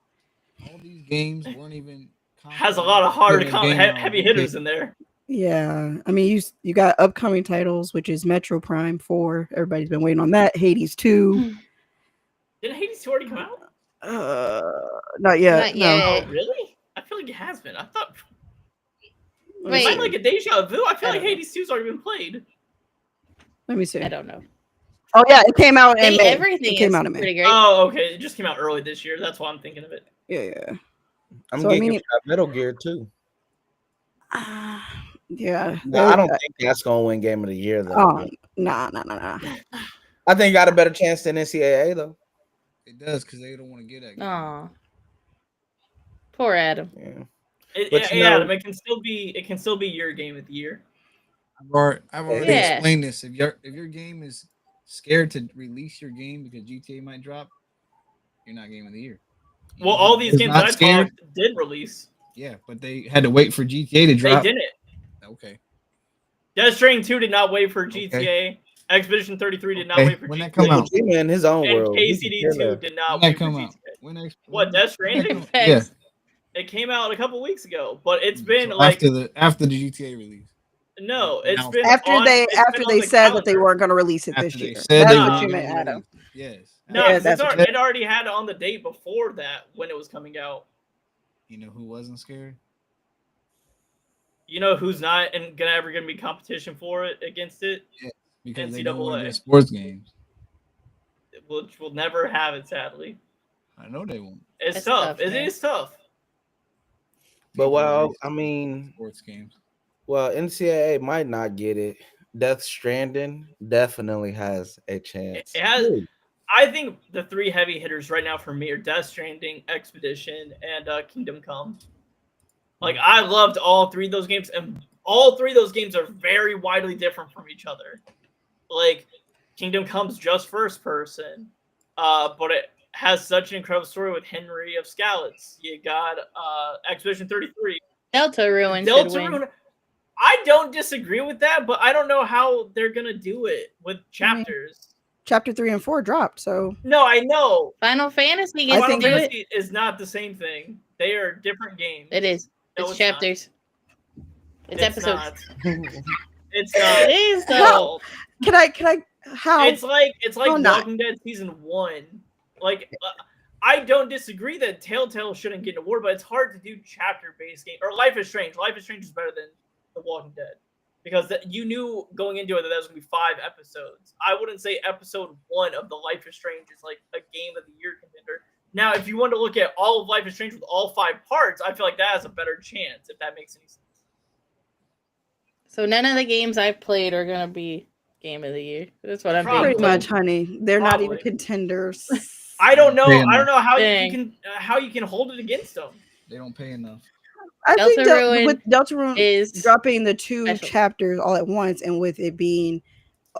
All these games weren't even. Has a lot of hard Putting a game out heavy on hitters GTA. in there. Yeah, I mean, you got upcoming titles, which is Metro Prime 4. Everybody's been waiting on that. Hades 2. Did Hades 2 already come out? Not yet. Not no. yet. Oh, really? I feel like it has been. I thought. Wait. Am I like a deja vu? I feel I like don't know. Hades 2's already been played. Let me see. I don't know. Oh yeah, it came out in Hey, May. everything It came is out in May. pretty great. Oh, okay. It just came out early this year. That's why I'm thinking of it. Yeah. I'm So, I getting mean- that Metal Gear too. Yeah. No, I don't think that's gonna win Game of the Year though. Oh, nah. I think it got a better chance than NCAA though. It does because they don't want to get that. Aw. Poor Adam. Yeah. But you know- Adam, it can still be your Game of the Year. I've already Yeah. explained this. If your game is scared to release your game because GTA might drop, you're not Game of the Year. Well, all these Is games not I scared? talked did release. Yeah, but they had to wait for GTA to They drop. didn't. Okay. Death Stranding 2 did not wait for GTA. Expedition 33 did not Okay, wait for when GTA. that come out? Kojima in his own And world. he can KCD care 2 less. did not When wait that for come GTA. out? When What, Death Stranding? Yeah, It came out a couple weeks ago, but it's been So like after the GTA release. no, it's Now- been After on- they it's been on the said that they calendar. weren't going to release it After this they year. said That's they what weren't you gonna meant, Adam. release. Yes. No, Yeah, because that's what it already had it on the date before that when it was coming out. You know who wasn't scared? You know who's not gonna be competition for it against it, Because they don't want NCAA. to get sports games. which will never have it. Sadly, I know they won't. it's That's tough. tough, It man. is tough. But People well, release I mean, sports games. well, NCAA might not get it. Death Stranding definitely has a chance. It has. I think the three heavy hitters right now for me are Death Stranding, Expedition, and Kingdom Come. Like I loved all three of those games, and all three of those games are very widely different from each other. Like Kingdom Come's just first person, but it has such an incredible story with Henry of Skalitz. You got Expedition 33. Delta Ruin should Delta win. Rune. I don't disagree with that, but I don't know how they're gonna do it with chapters. Chapter 3 and 4 dropped, so No, I know. Final Fantasy I gets to Final think do it. Fantasy is not the same thing. They are different games. It is. No, It's chapters. It's episodes. Not. It's not. It is though. No. can I how It's like How not? Walking Dead season 1. Like I don't disagree that Telltale shouldn't get an award, but it's hard to do chapter-based game or Life is Strange. Life is Strange is better than The Walking Dead because you knew going into it that was gonna be 5 episodes. I wouldn't say episode 1 of the Life is Strange is like a game of the year contender. Now, if you want to look at all of Life is Strange with all 5 parts, I feel like that has a better chance if that makes any sense. So none of the games I've played are gonna be game of the year. That's what I'm Probably. pretty thinking. much, honey. They're not even Probably. contenders. I don't know. Damn. I don't know how Dang. you can hold it against them. They don't pay enough. I think Delta Ruin with Deltarune Is dropping the 2 special. chapters all at once, and with it being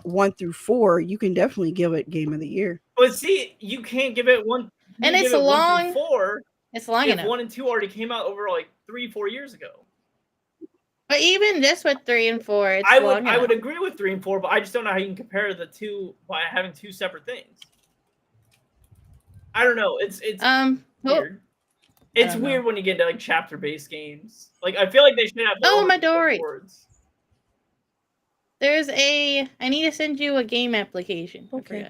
1 through 4, you can definitely give it Game of the Year. But see, you can't give it one. you And give it's it 1 long. through 4. it's long If enough. 1 and 2 already came out over like 3-4 years ago. But even just with 3 and 4, it's I long would enough. agree with 3 and 4, but I just don't know how you can compare the two by having 2 separate things. I don't know. It's Oh, weird. It's don't know. weird when you get to like chapter based games. Like I feel like they should have their Oh, own Midori. awards. there's I need to send you a game application. Okay.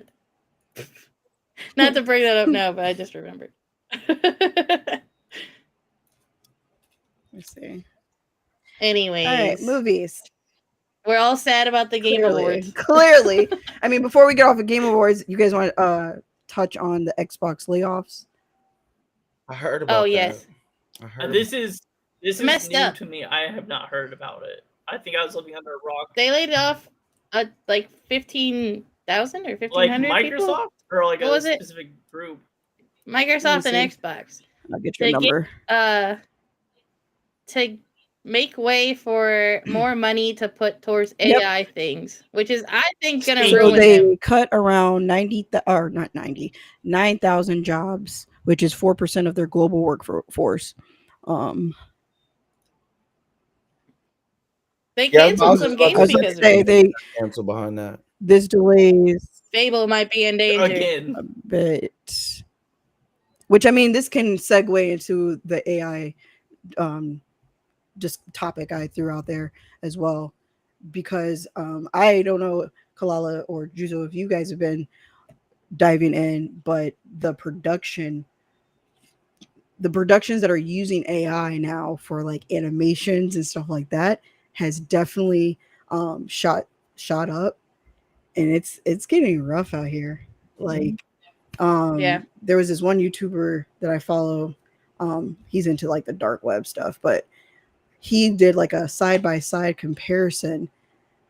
I forgot. Not to bring that up now, but I just remembered. Let's see. Anyways. All right, movies. We're all sad about the Game Awards. Clearly. I mean, before we get off of Game Awards, you guys want to touch on the Xbox layoffs? I heard about Oh that. yes, I heard. This is messed new up. to me. I have not heard about it. I think I was living under a rock. They laid off like 15,000 or Like 1,500 people. Microsoft or like What a was it? specific group. Microsoft and see. Xbox I'll get your to number. to make way for more money to put towards Yep. AI things, which is I think gonna So So ruin they them. cut around 9,000 jobs, which is 4% of their global workforce. They Yeah, I canceled was some just about games I was to going because to of say it. cancel behind that. this delays Fable might be in danger. Again. a bit, which I mean, this can segue into the AI just topic I threw out there as well, because I don't know, Kalala or Juzo, if you guys have been diving in, but the productions that are using AI now for like animations and stuff like that has definitely shot up, and it's getting rough out here. Like Yeah. there was this one YouTuber that I follow, he's into like the dark web stuff, but he did like a side-by-side comparison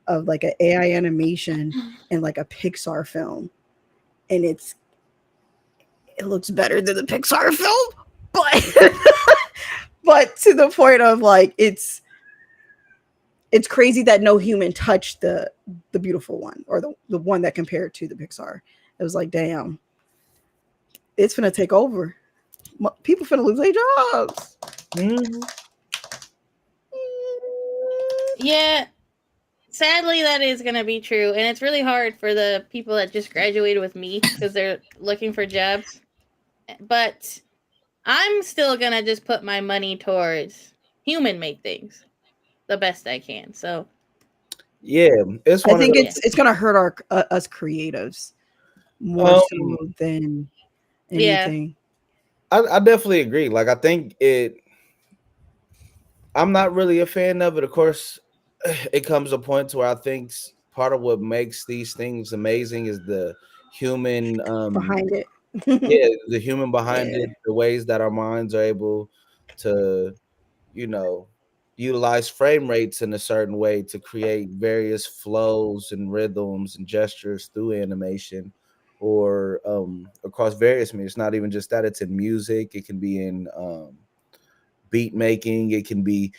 of like an AI animation and like a Pixar film, and it looks better than the Pixar film, but but to the point of like it's crazy that no human touched the beautiful one, or the one that compared to the Pixar. It was like, damn, it's gonna take over. People finna lose their jobs. Mm-hmm. Yeah. Sadly, that is going to be true. And it's really hard for the people that just graduated with me because they're looking for jobs. But I'm still going to just put my money towards human made things the best I can. So, Yeah, it's I one of think those. it's gonna hurt our us creatives more so than anything. I definitely agree. Like, I think I'm not really a fan of it. Of course, it comes a point to where I think part of what makes these things amazing is the human Behind it. yeah, the human behind Yeah. it, the ways that our minds are able to, you know, utilize frame rates in a certain way to create various flows and rhythms and gestures through animation, or across various media. It's not even just that, it's in music, it can be in beat making, it can be,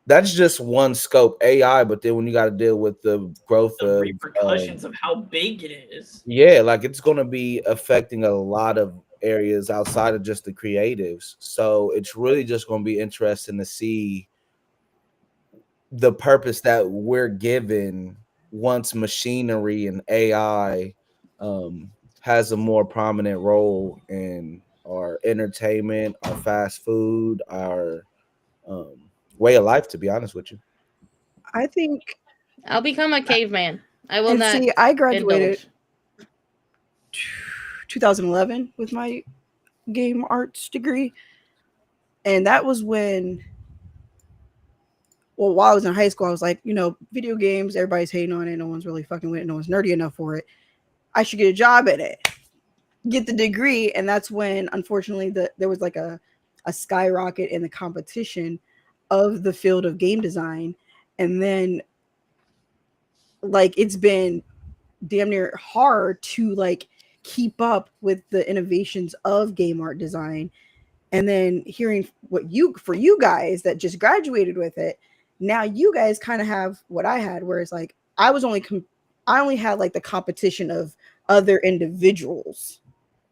that's just one scope, AI, but then when you got to deal with the growth The of repercussions of how big it is. yeah, like it's going to be affecting a lot of areas outside of just the creatives. So it's really just going to be interesting to see the purpose that we're given once machinery and AI has a more prominent role in our entertainment, our fast food, our way of life, to be honest with you. I think, I'll become a caveman. I will and not see, I graduated indulge. 2011 with my game arts degree, and that was when, well, while I was in high school, I was like, video games, everybody's hating on it, no one's really fucking with it, no one's nerdy enough for it. I should get a job at it, get the degree. And that's when, unfortunately, there was like a skyrocket in the competition of the field of game design. And then like it's been damn near hard to like keep up with the innovations of game art design. And then hearing for you guys that just graduated with it, now you guys kind of have what I had, where it's like I only had like the competition of other individuals,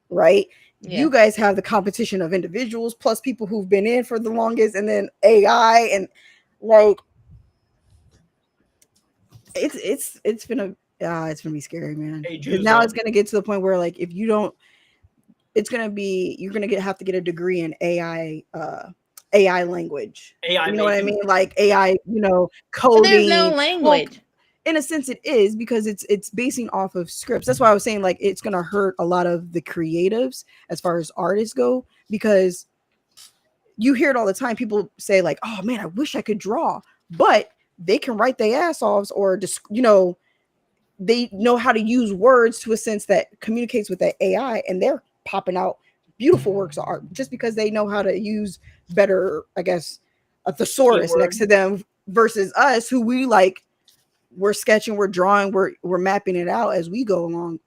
right? Yeah. You guys have the competition of individuals plus people who've been in for the longest, and then AI, and like it's gonna be scary, man. Hey, Because now Juzo. it's gonna get to the point where like if you don't, it's gonna be, you're gonna have to get a degree in AI language. AI You know what I making. mean? Like AI, But coding. there's no Well, language. in a sense it is, because it's basing off of scripts. That's why I was saying like it's gonna hurt a lot of the creatives as far as artists go, because you hear it all the time. People say like, oh man, I wish I could draw, but they can write their ass offs, or just, they know how to use words to a sense that communicates with that AI, and they're popping out beautiful works of art just because they know how to use better, I guess, a thesaurus Keyword. next to them, versus us, who we're sketching, we're drawing, we're mapping it out as we go along.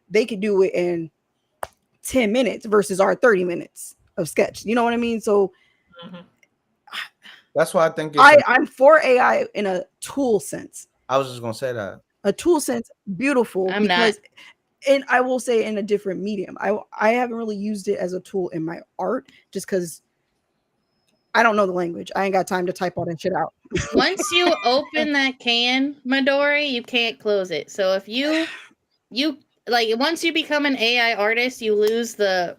They could do it in 10 minutes versus our 30 minutes of sketch. You know what I mean? So Mhm. That's why I think I'm for AI in a tool sense. I was just gonna say that. A tool sense, beautiful, I'm not. because, and I will say, in a different medium. I haven't really used it as a tool in my art, just because I don't know the language. I ain't got time to type all that shit out. Once you open that can, Midori, you can't close it. So if you like, once you become an AI artist, you lose the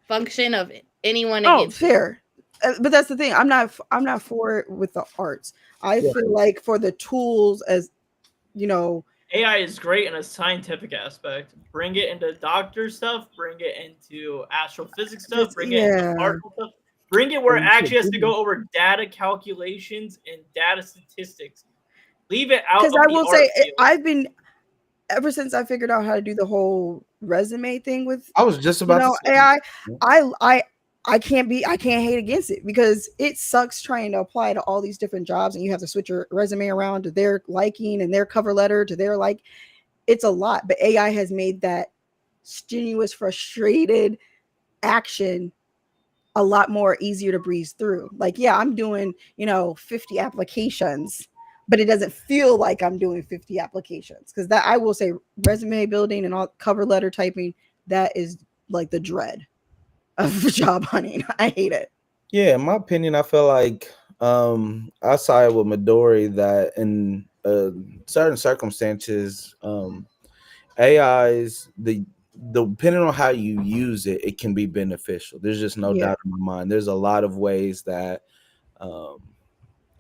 function of anyone Oh, against you. fair. But that's the thing. I'm not for it with the arts. I Yeah. feel like for the tools, as you know, AI is great in a scientific aspect. Bring it into doctor stuff. Bring it into astrophysics stuff. just Bring it into yeah. particle stuff. Bring it where it actually has to go over data calculations and data statistics. Leave it out Because of I the will art say, field. I've been, ever since I figured out how to do the whole resume thing with, I was just about to say AI, I can't hate against it, because it sucks trying to apply to all these different jobs, and you have to switch your resume around to their liking and their cover letter to their like. It's a lot, but AI has made that strenuous, frustrated action a lot more easier to breeze through. Like, yeah, I'm doing, 50 applications, but it doesn't feel like I'm doing 50 applications, because that, I will say, resume building and all cover letter typing, that is like the dread of job hunting. I hate it. Yeah, in my opinion, I feel like I side with Midori that in certain circumstances, AI's the depending on how you use it, it can be beneficial. There's just no Yeah. doubt in my mind. There's a lot of ways that um,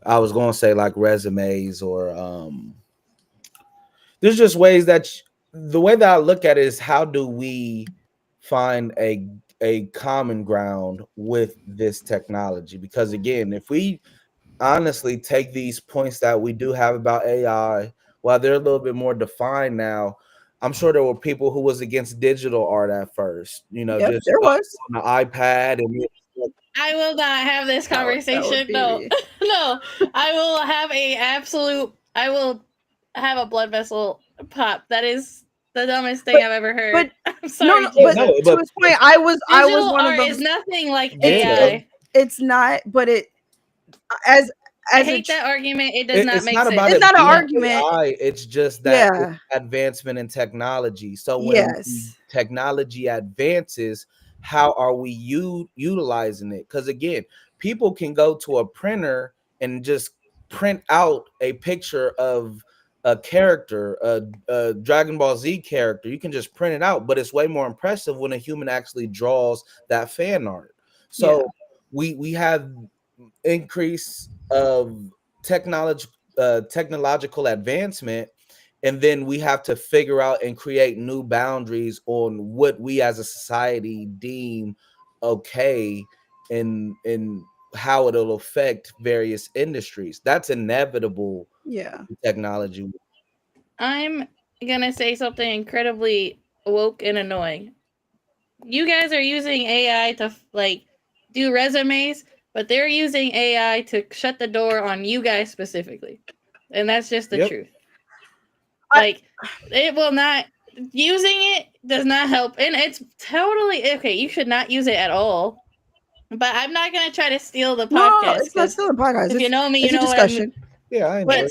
I was going to say like resumes or there's just ways that the way that I look at it is how do we find a common ground with this technology? Because again, if we honestly take these points that we do have about AI, while they're a little bit more defined now, I'm sure there were people who was against digital art at first, Yep, just there was. on the iPad and I will not have this That would conversation. be No, me. no. I will have a absolute. I will have a blood vessel pop. That is the dumbest thing But I've ever heard. but I'm no, sorry, yeah, but Jesus. no, to but his point, I was Digital one of art is those. nothing like It's yeah, AI. it's not, but it, as I as a hate that argument. It does not it's make not about sense. it's it not an being No. argument. AI. It's just that it's Yeah. advancement in technology. So when Yes. technology advances, how are we utilizing it? Because again, people can go to a printer and just print out a picture of a character, a Dragon Ball Z character. You can just print it out, but it's way more impressive when a human actually draws that fan art. Yeah. So we have increase of technology technological advancement, and then we have to figure out and create new boundaries on what we as a society deem okay and how it'll affect various industries. That's inevitable Yeah. in technology. I'm gonna say something incredibly woke and annoying. You guys are using AI to like do resumes, but they're using AI to shut the door on you guys specifically, and that's just the Yep. truth. I, Like, it will not. Using it does not help, and it's totally okay. You should not use it at all. But I'm not gonna try to steal the no, podcast it's not because still a podcast. if you know me, you It's a know what I'm. discussion. Yeah, I know.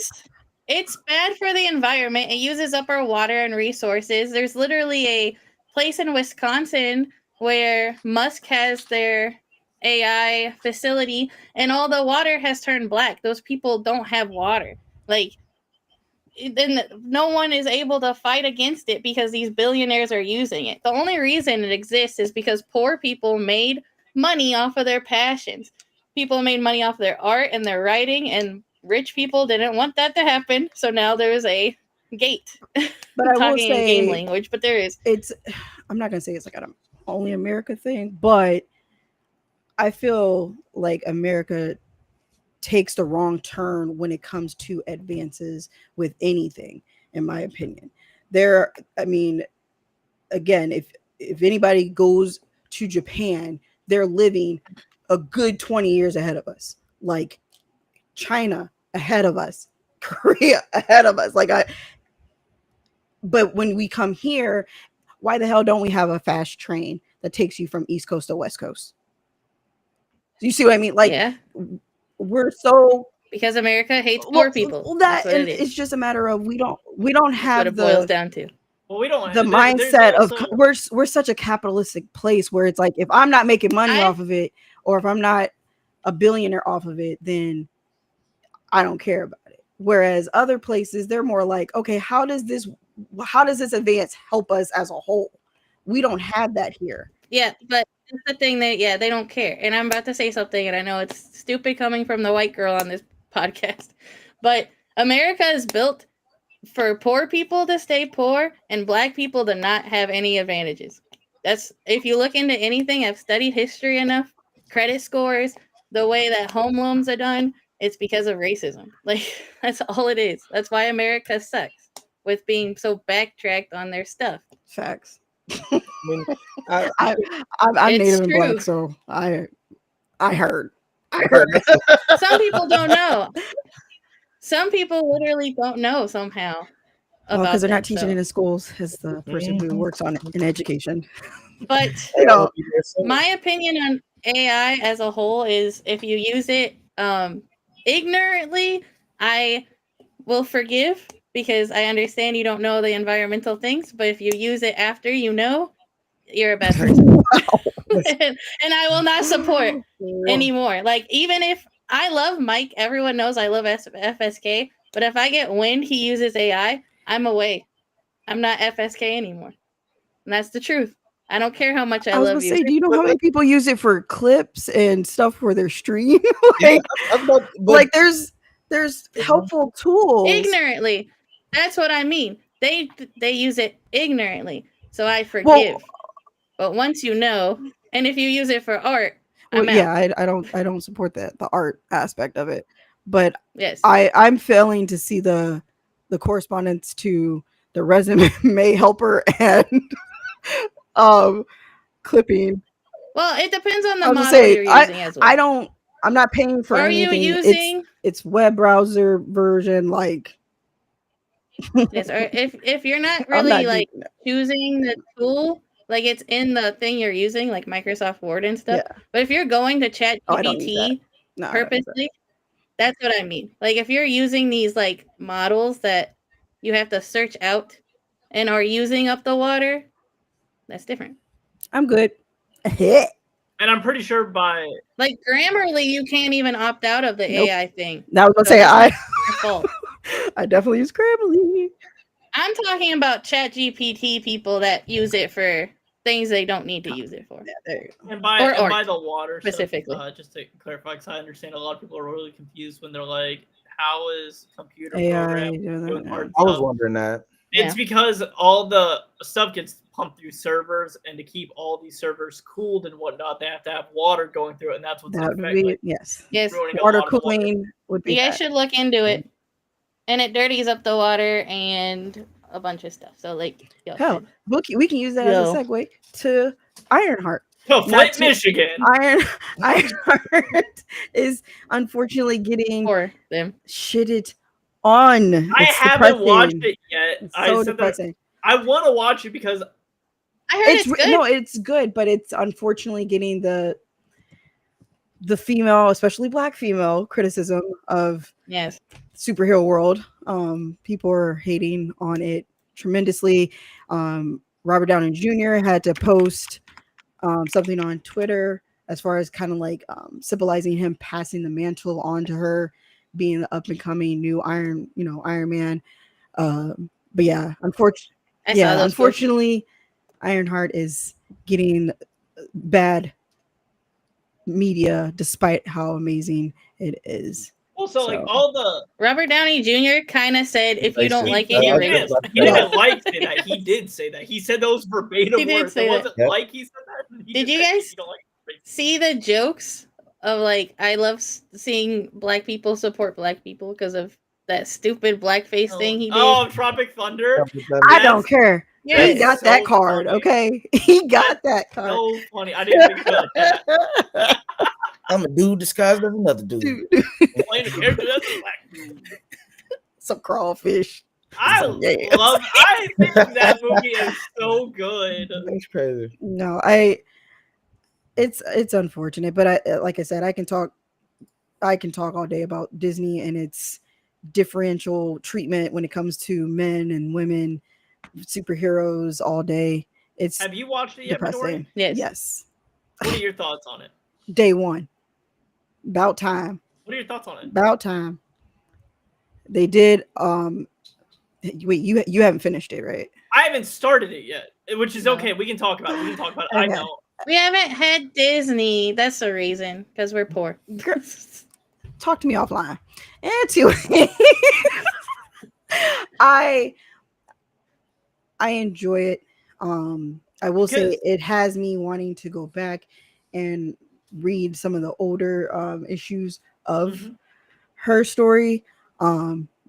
It's bad for the environment. It uses up our water and resources. There's literally a place in Wisconsin where Musk has their AI facility, and all the water has turned black. Those people don't have water. Like, then no one is able to fight against it because these billionaires are using it. The only reason it exists is because poor people made money off of their passions. People made money off their art and their writing, and rich people didn't want that to happen. So now there's a gate. But I will Talking in game say, language, but there is. it's, I'm not gonna say it's like an only America thing, but I feel like America takes the wrong turn when it comes to advances with anything, in my opinion. I mean, again, if anybody goes to Japan, they're living a good 20 years ahead of us. Like China ahead of us, Korea ahead of us. But when we come here, why the hell don't we have a fast train that takes you from East Coast to West Coast? You see what I mean? Like, Yeah, we're so because America hates poor people. That's that, what and it is. it's just a matter of we don't That's what have it boils the down to. Well, we don't. mindset of also, we're such a capitalistic place where it's like if I'm not making money off of it, or if I'm not a billionaire off of it, then I don't care about it. Whereas other places, they're more like, okay, how does this advance help us as a whole? We don't have that here. Yeah, but that's the thing that they don't care. And I'm about to say something, and I know it's stupid coming from the white girl on this podcast, but America is built for poor people to stay poor and black people to not have any advantages. That's if you look into anything, I've studied history enough, credit scores, the way that home loans are done, it's because of racism. Like that's all it is. That's why America sucks with being so backtracked on their stuff. Facts. I mean, I, I'm It's Native and Black, true. so I heard. Some people don't know. Some people literally don't know somehow. Because they're not that, teaching so. it in schools as the person who works on it in education. But You know, my opinion on AI as a whole is if you use it ignorantly, I will forgive because I understand you don't know the environmental things. But if you use it after you know, you're a bad person. and I will not support anymore. Like, even if I love Mike, everyone knows I love FSK. But if I get wind he uses AI, I'm away. I'm not FSK anymore. And that's the truth. I don't care how much I was love gonna you. say, do you know how many people use it for clips and stuff for their stream? like there's helpful tools. Ignorantly. That's what I mean. They use it ignorantly. So I forgive. But once you know, and if you use it for art, I'm out. Yeah, I don't support the art aspect of it. But yes, I'm failing to see the correspondence to the resume helper and clipping. Well, it depends on the I was gonna model say, you're using as well. I'm not paying for Are you anything. using It's web browser version, like yes, or if you're not I'm really not like deep in it. choosing the tool, like it's in the thing you're using, like Microsoft Word and stuff. Yeah. But if you're going to chat Oh, I don't use that. GPT No, I don't use that. purposely, that's what I mean. Like if you're using these like models that you have to search out and are using up the water, that's different. I'm good. And I'm pretty sure by Like Grammarly, you can't even opt out of the Nope. AI thing. Now I was gonna So say that's not your fault. I definitely use Grammarly. I'm talking about chat GPT people that use it for things they don't need to use it for. Yeah, there you go. and by Or and art, by the water stuff, specifically. just to clarify, because I understand a lot of people are really confused when they're like, "How is computer AI program doing doing that, art I was stuff?" wondering that. It's because all the stuff gets pumped through servers, and to keep all these servers cooled and whatnot, they have to have water going through it, and that's what's That would affect- be like, yes. ruining a Water lot of the water. cooling would be You guys bad. should look into it. And it dirties up the water and a bunch of stuff. So like Hell, we can use that as a segue to Ironheart. To Flint, Michigan. Ironheart is unfortunately getting for them shitted on. I It's haven't watched depressing. it yet. It's I so said that depressing. I want to watch it because I heard it's good. No, it's good, but it's unfortunately getting the female, especially black female, criticism of yes superhero world. People are hating on it tremendously. Robert Downey Jr. had to post something on Twitter as far as kind of like symbolizing him passing the mantle on to her, being the up and coming new Iron Man. But yeah, unfortunately, Ironheart is getting bad media despite how amazing it is. Also, like all the Robert Downey Jr. kind of said, if you don't like it, he you're didn't, racist. he didn't like say that. He did say that. He said those verbatim He did words. say It that. wasn't like he said that. He Did just you said, guys "You don't like racist." see the jokes of like I love seeing black people support black people because of that stupid blackface thing he did. Oh, Tropic Thunder. I don't care. Yeah. He got so that card, funny. okay? He got that card. So funny. I didn't think about that. I'm a dude disguised as another dude. Dude, Playing a character that's a black dude. some crawfish. I Some yams. I think that movie is so good. That's crazy. No, it's unfortunate, but I like I said, I can talk all day about Disney and its differential treatment when it comes to men and women, superheroes all day. It's Have you watched it yet, Midori? depressing. Yes. Yes. What are your thoughts on it? Day one. About time. What are your thoughts on it? About time. They did wait, you haven't finished it, right? I haven't started it yet, which is No. okay. We can talk about it. We can talk about it. I Okay. know. We haven't had Disney. That's the reason, because we're poor. Talk to me offline. Anyway, I enjoy it. I will say Because- it has me wanting to go back and read some of the older issues of Mhm. her story.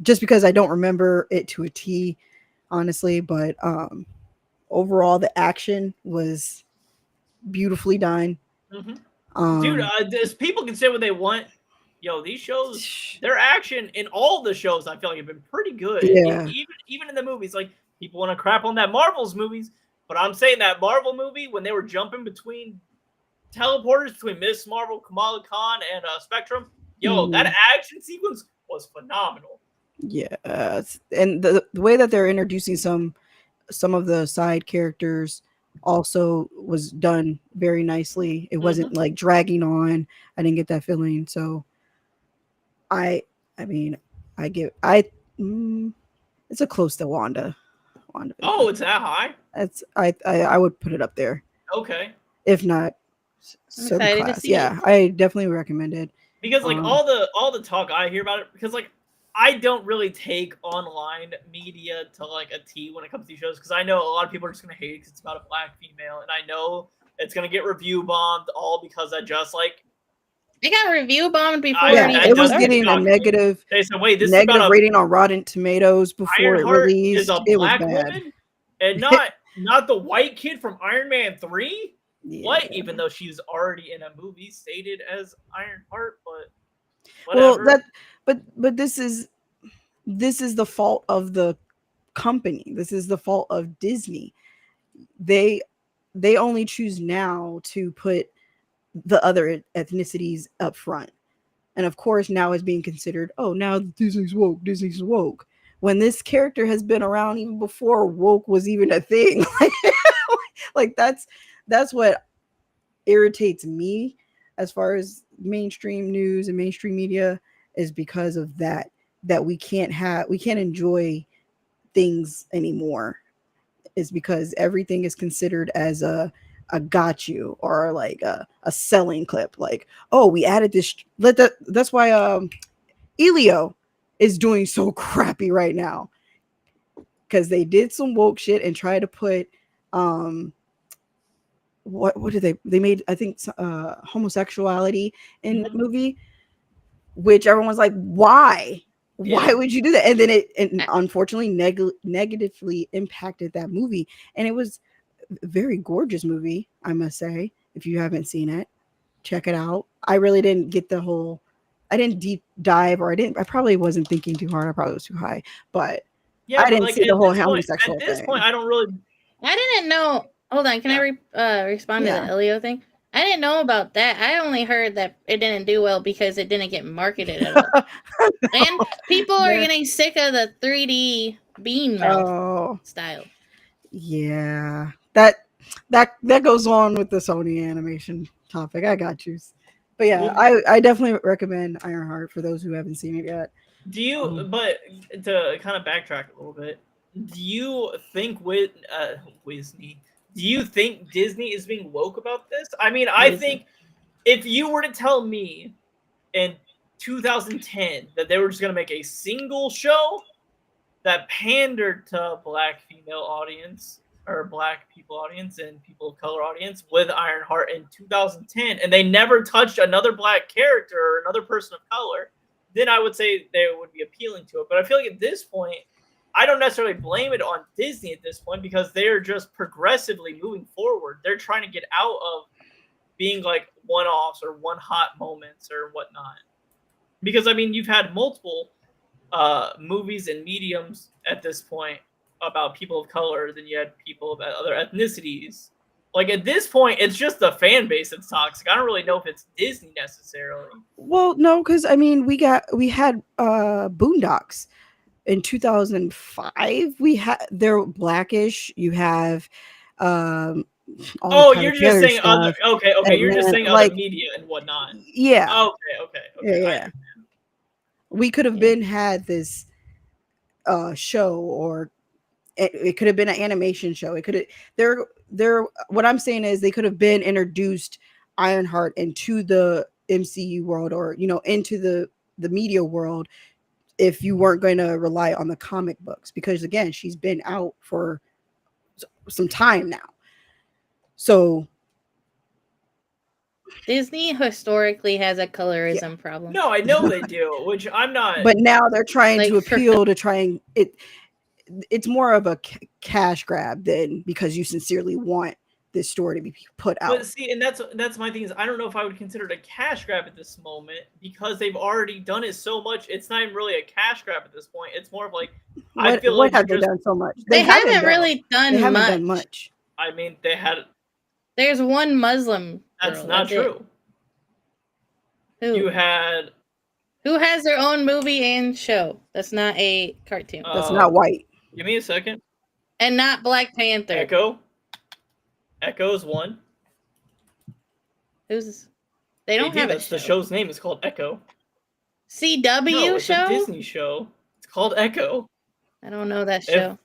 Just because I don't remember it to a T, honestly, but overall the action was beautifully done. Mhm. Um, Dude, people can say what they want. Yo, these shows, their action in all the shows, I feel like have been pretty good. Yeah. Even in the movies, like people want to crap on that Marvel's movies, but I'm saying that Marvel movie when they were jumping between teleporters between Miss Marvel, Kamala Khan, and Spectrum. Yo, that action sequence was phenomenal. yeah, and the way that they're introducing some of the side characters also was done very nicely. It wasn't like dragging on. I didn't get that feeling. So I mean, it's a close to Wanda. Oh, it's that high? It's I would put it up there. Okay. If not I'm certain excited to class. see Yeah, it. I definitely recommend it. Because like all the talk I hear about it, because like I don't really take online media to like a T when it comes to these shows, because I know a lot of people are just gonna hate it because it's about a black female, and I know it's gonna get review bombed all because I just like It got review bombed before. Yeah, Yeah, it it was doesn't getting a shock me. negative they said, wait, this is about a rating on Rotten Tomatoes before it Ironheart released. is a It was black bad. woman and not the white kid from Iron Man 3? What? Yeah. Even though she's already in a movie stated as Ironheart, but Well, whatever. but this is the fault of the company. This is the fault of Disney. They only choose now to put the other ethnicities up front. And of course, now it's being considered, oh, now Disney's woke. When this character has been around even before woke was even a thing. Like that's what irritates me as far as mainstream news and mainstream media, is because of that we can't enjoy things anymore. Is because everything is considered as a got you, or like a selling clip. Like, oh, we added this. That's why Elio is doing so crappy right now, because they did some woke shit and tried to put what did they made, I think, homosexuality in the movie, which everyone's like, why would you do that? And then it unfortunately negatively impacted that movie. And it was a very gorgeous movie, I must say. If you haven't seen it, check it out. I really didn't get I didn't deep dive, or I probably wasn't thinking too hard. I probably was too high, but yeah, I but, didn't like, see the at whole this point- homosexual At this thing. point, I don't really. I didn't know. Hold on, can I respond to Yeah. the Elio thing? I didn't know about that. I only heard that it didn't do well because it didn't get marketed at all. And people are getting sick of the 3D bean mouth style. Yeah, that goes on with the Sony animation topic. I got you. But yeah, I definitely recommend Ironheart for those who haven't seen it yet. Do you? But to kind of backtrack a little bit, do you think Disney? Do you think Disney is being woke about this? I mean, I think if you were to tell me in 2010 that they were just going to make a single show that pandered to a black female audience, or black people audience and people of color audience with Ironheart in 2010, and they never touched another black character or another person of color, then I would say they would be appealing to it. But I feel like at this point, I don't necessarily blame it on Disney at this point because they're just progressively moving forward. They're trying to get out of being like one-offs or one-hot moments or whatnot. Because, I mean, you've had multiple movies and mediums at this point about people of color, then you had people of other ethnicities. Like, at this point, it's just the fan base that's toxic. I don't really know if it's Disney necessarily. Well, no, because I mean, we had Boondocks in 2005. They're Blackish. You have you're just saying other. Okay, you're just saying other media and whatnot. Yeah. Okay. Yeah. We could have had this show, or it could have been an animation show. It could have there. What I'm saying is they could have been introduced Ironheart into the MCU world, or into the media world, if you weren't going to rely on the comic books, because again, she's been out for some time now. So Disney historically has a colorism problem. No, I know they do, which I'm not. But now they're trying to appeal to trying it. It's more of a cash grab than because you sincerely want this story to be put out. But see, and that's my thing is I don't know if I would consider it a cash grab at this moment because they've already done it so much. It's not even really a cash grab at this point. It's more of like I feel like have they done so much? They haven't really done much. I mean, they had. There's one Muslim. That's not true. Who? You had. Who has their own movie and show? That's not a cartoon. That's not white. Give me a second. And not Black Panther. Echo. Echo's one. Who's? They don't have a show. The show's name is called Echo. CW it's show? A Disney show. It's called Echo. I don't know that show.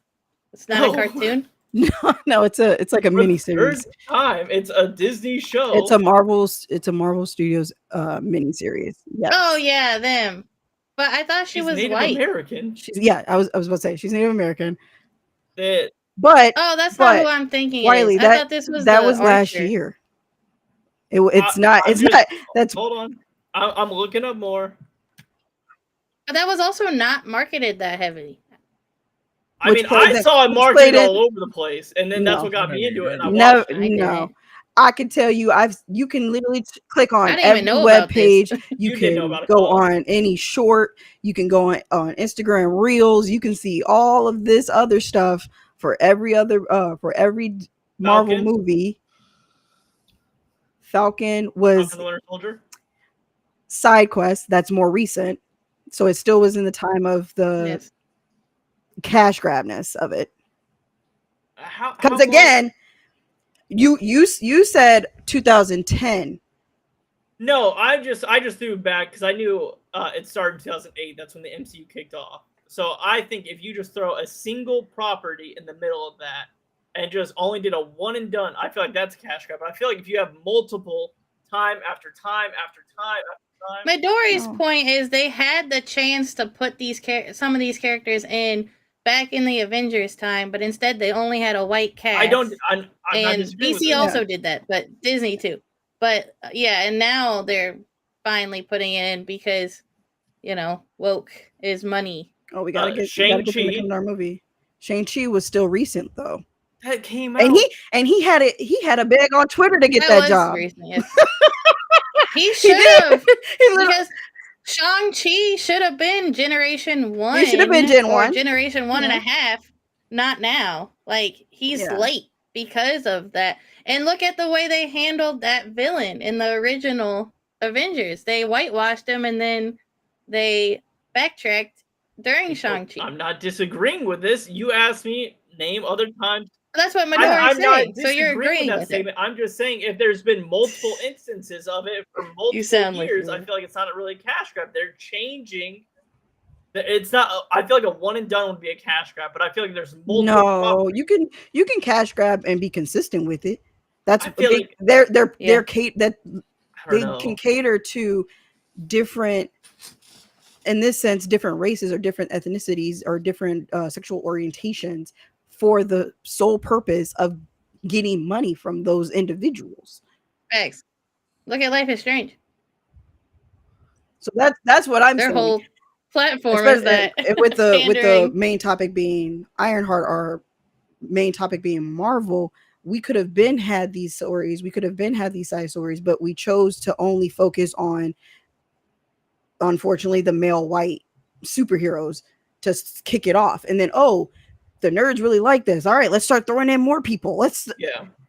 It's not a cartoon. No, it's like a mini series. Time, it's a Disney show. It's a Marvel Studios mini series. Yeah. Oh yeah, them. But I thought she was Native white. American. I was about to say she's Native American. But that's not who I'm thinking. Wiley, I thought this was last year. It's not. That's hold on. I'm looking up more. But that was also not marketed that heavily. I mean, I saw it marketed all over the place, and then that's what got me into it. And no. I can tell you, you can literally click on every web page. You can go on any short. You can go on Instagram Reels. You can see all of this other stuff for every Marvel movie. Falcon was the Winter Soldier. Side quest. That's more recent, so it still was in the time of the cash grabness of it. Because again. You said 2010. No, I just threw it back because I knew it started in 2008. That's when the MCU kicked off. So I think if you just throw a single property in the middle of that and just only did a one and done, I feel like that's a cash grab. But I feel like if you have multiple time after time after time after time. Midori's point is they had the chance to put some of these characters in back in the Avengers time, but instead they only had a white cast. I'm and DC also did that, but Disney too. But and now they're finally putting it in because woke is money. Oh, we gotta get our movie. Shang-Chi was still recent though. That came out, and he had it. He had a bag on Twitter to get that job. Recent, yes. He should have because Shang-Chi should have been Generation 1. He should have been Gen 1. Generation 1.5. Not now. Like, he's late because of that. And look at the way they handled that villain in the original Avengers. They whitewashed him and then they backtracked during Shang-Chi. I'm not disagreeing with this. You asked me, name other times. That's what Midori is saying. So you're agreeing with that statement. I'm just saying if there's been multiple instances of it for multiple years, I feel like it's not a really cash grab. They're changing. It's not. I feel like a one and done would be a cash grab, but I feel like there's multiple. No, you can cash grab and be consistent with it. That's they can cater to different. In this sense, different races or different ethnicities or different sexual orientations for the sole purpose of getting money from those individuals. Facts. Look at Life is Strange. So that's what I'm Their saying. whole platform is that And with the pandering. main topic being Ironheart, our main topic being Marvel, we could have been had these stories, we could have been had these side stories, but we chose to only focus on, unfortunately, the male white superheroes to kick it off. And then, oh, the nerds really like this. All right, let's start throwing in more people.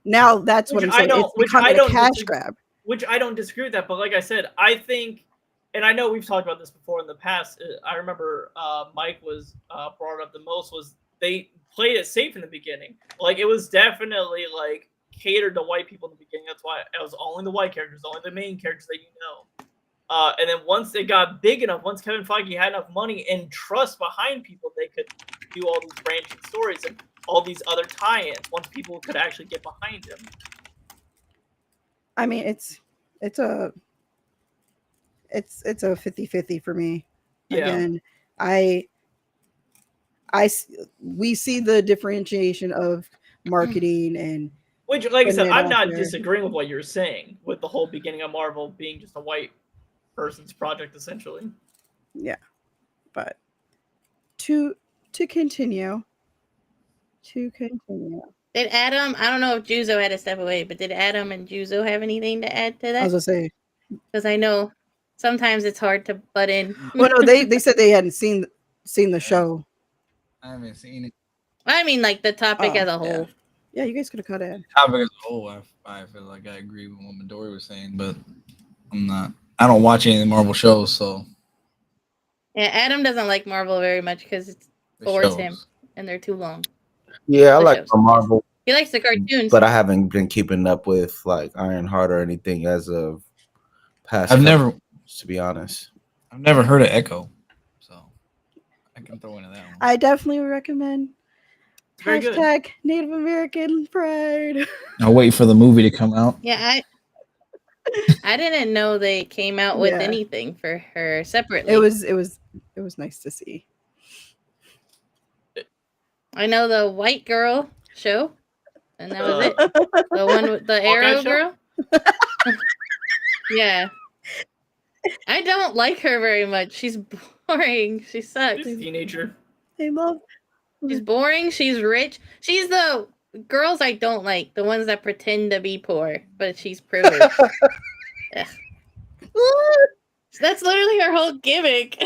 Now that's what I'm saying. It's becoming a cash grab. Which I don't disagree with that, but like I said, I think, and I know we've talked about this before in the past. I remember Mike was brought up the most was they played it safe in the beginning. Like it was definitely like catered to white people in the beginning. That's why it was only the white characters, only the main characters that you know. And then once it got big enough, once Kevin Feige had enough money and trust behind people, they could do all these branching stories and all these other tie-ins. Once people could actually get behind him. I mean, it's a 50-50 for me. Yeah. Again, we see the differentiation of marketing and which, like I said, putting it I'm out not there. disagreeing with what you're saying with the whole beginning of Marvel being just a white person's project, essentially. Yeah, but to continue. Did Adam? I don't know if Juzo had to step away, but did Adam and Juzo have anything to add to I that? was gonna say, Because I know sometimes it's hard to butt in. well, no, they said they hadn't seen the show. I haven't seen it. I mean, like the topic as a whole. Yeah, you guys could have cut in. Topic as a whole, I feel like I agree with what Midori was saying, but I'm not. I don't watch any of the Marvel shows, so. Yeah, Adam doesn't like Marvel very much because it bores him and they're too long. Yeah, I like Marvel. He likes the cartoons, but I haven't been keeping up with like Ironheart or anything as of past. To be honest, I've never heard of Echo, so I can throw into that one. I definitely recommend. Very good. Hashtag Native American Pride. I'll wait for the movie to come out. Yeah, I didn't know they came out with Yeah. anything for her separately. It was nice to see. I know the White Girl show, and that was it. The one with the Arrow show? Girl. Yeah. I don't like her very much. She's boring. She sucks. She's a teenager. I love. She's boring. She's rich. She's the girls I don't like. The ones that pretend to be poor, but she's privileged. Ugh. That's literally her whole gimmick.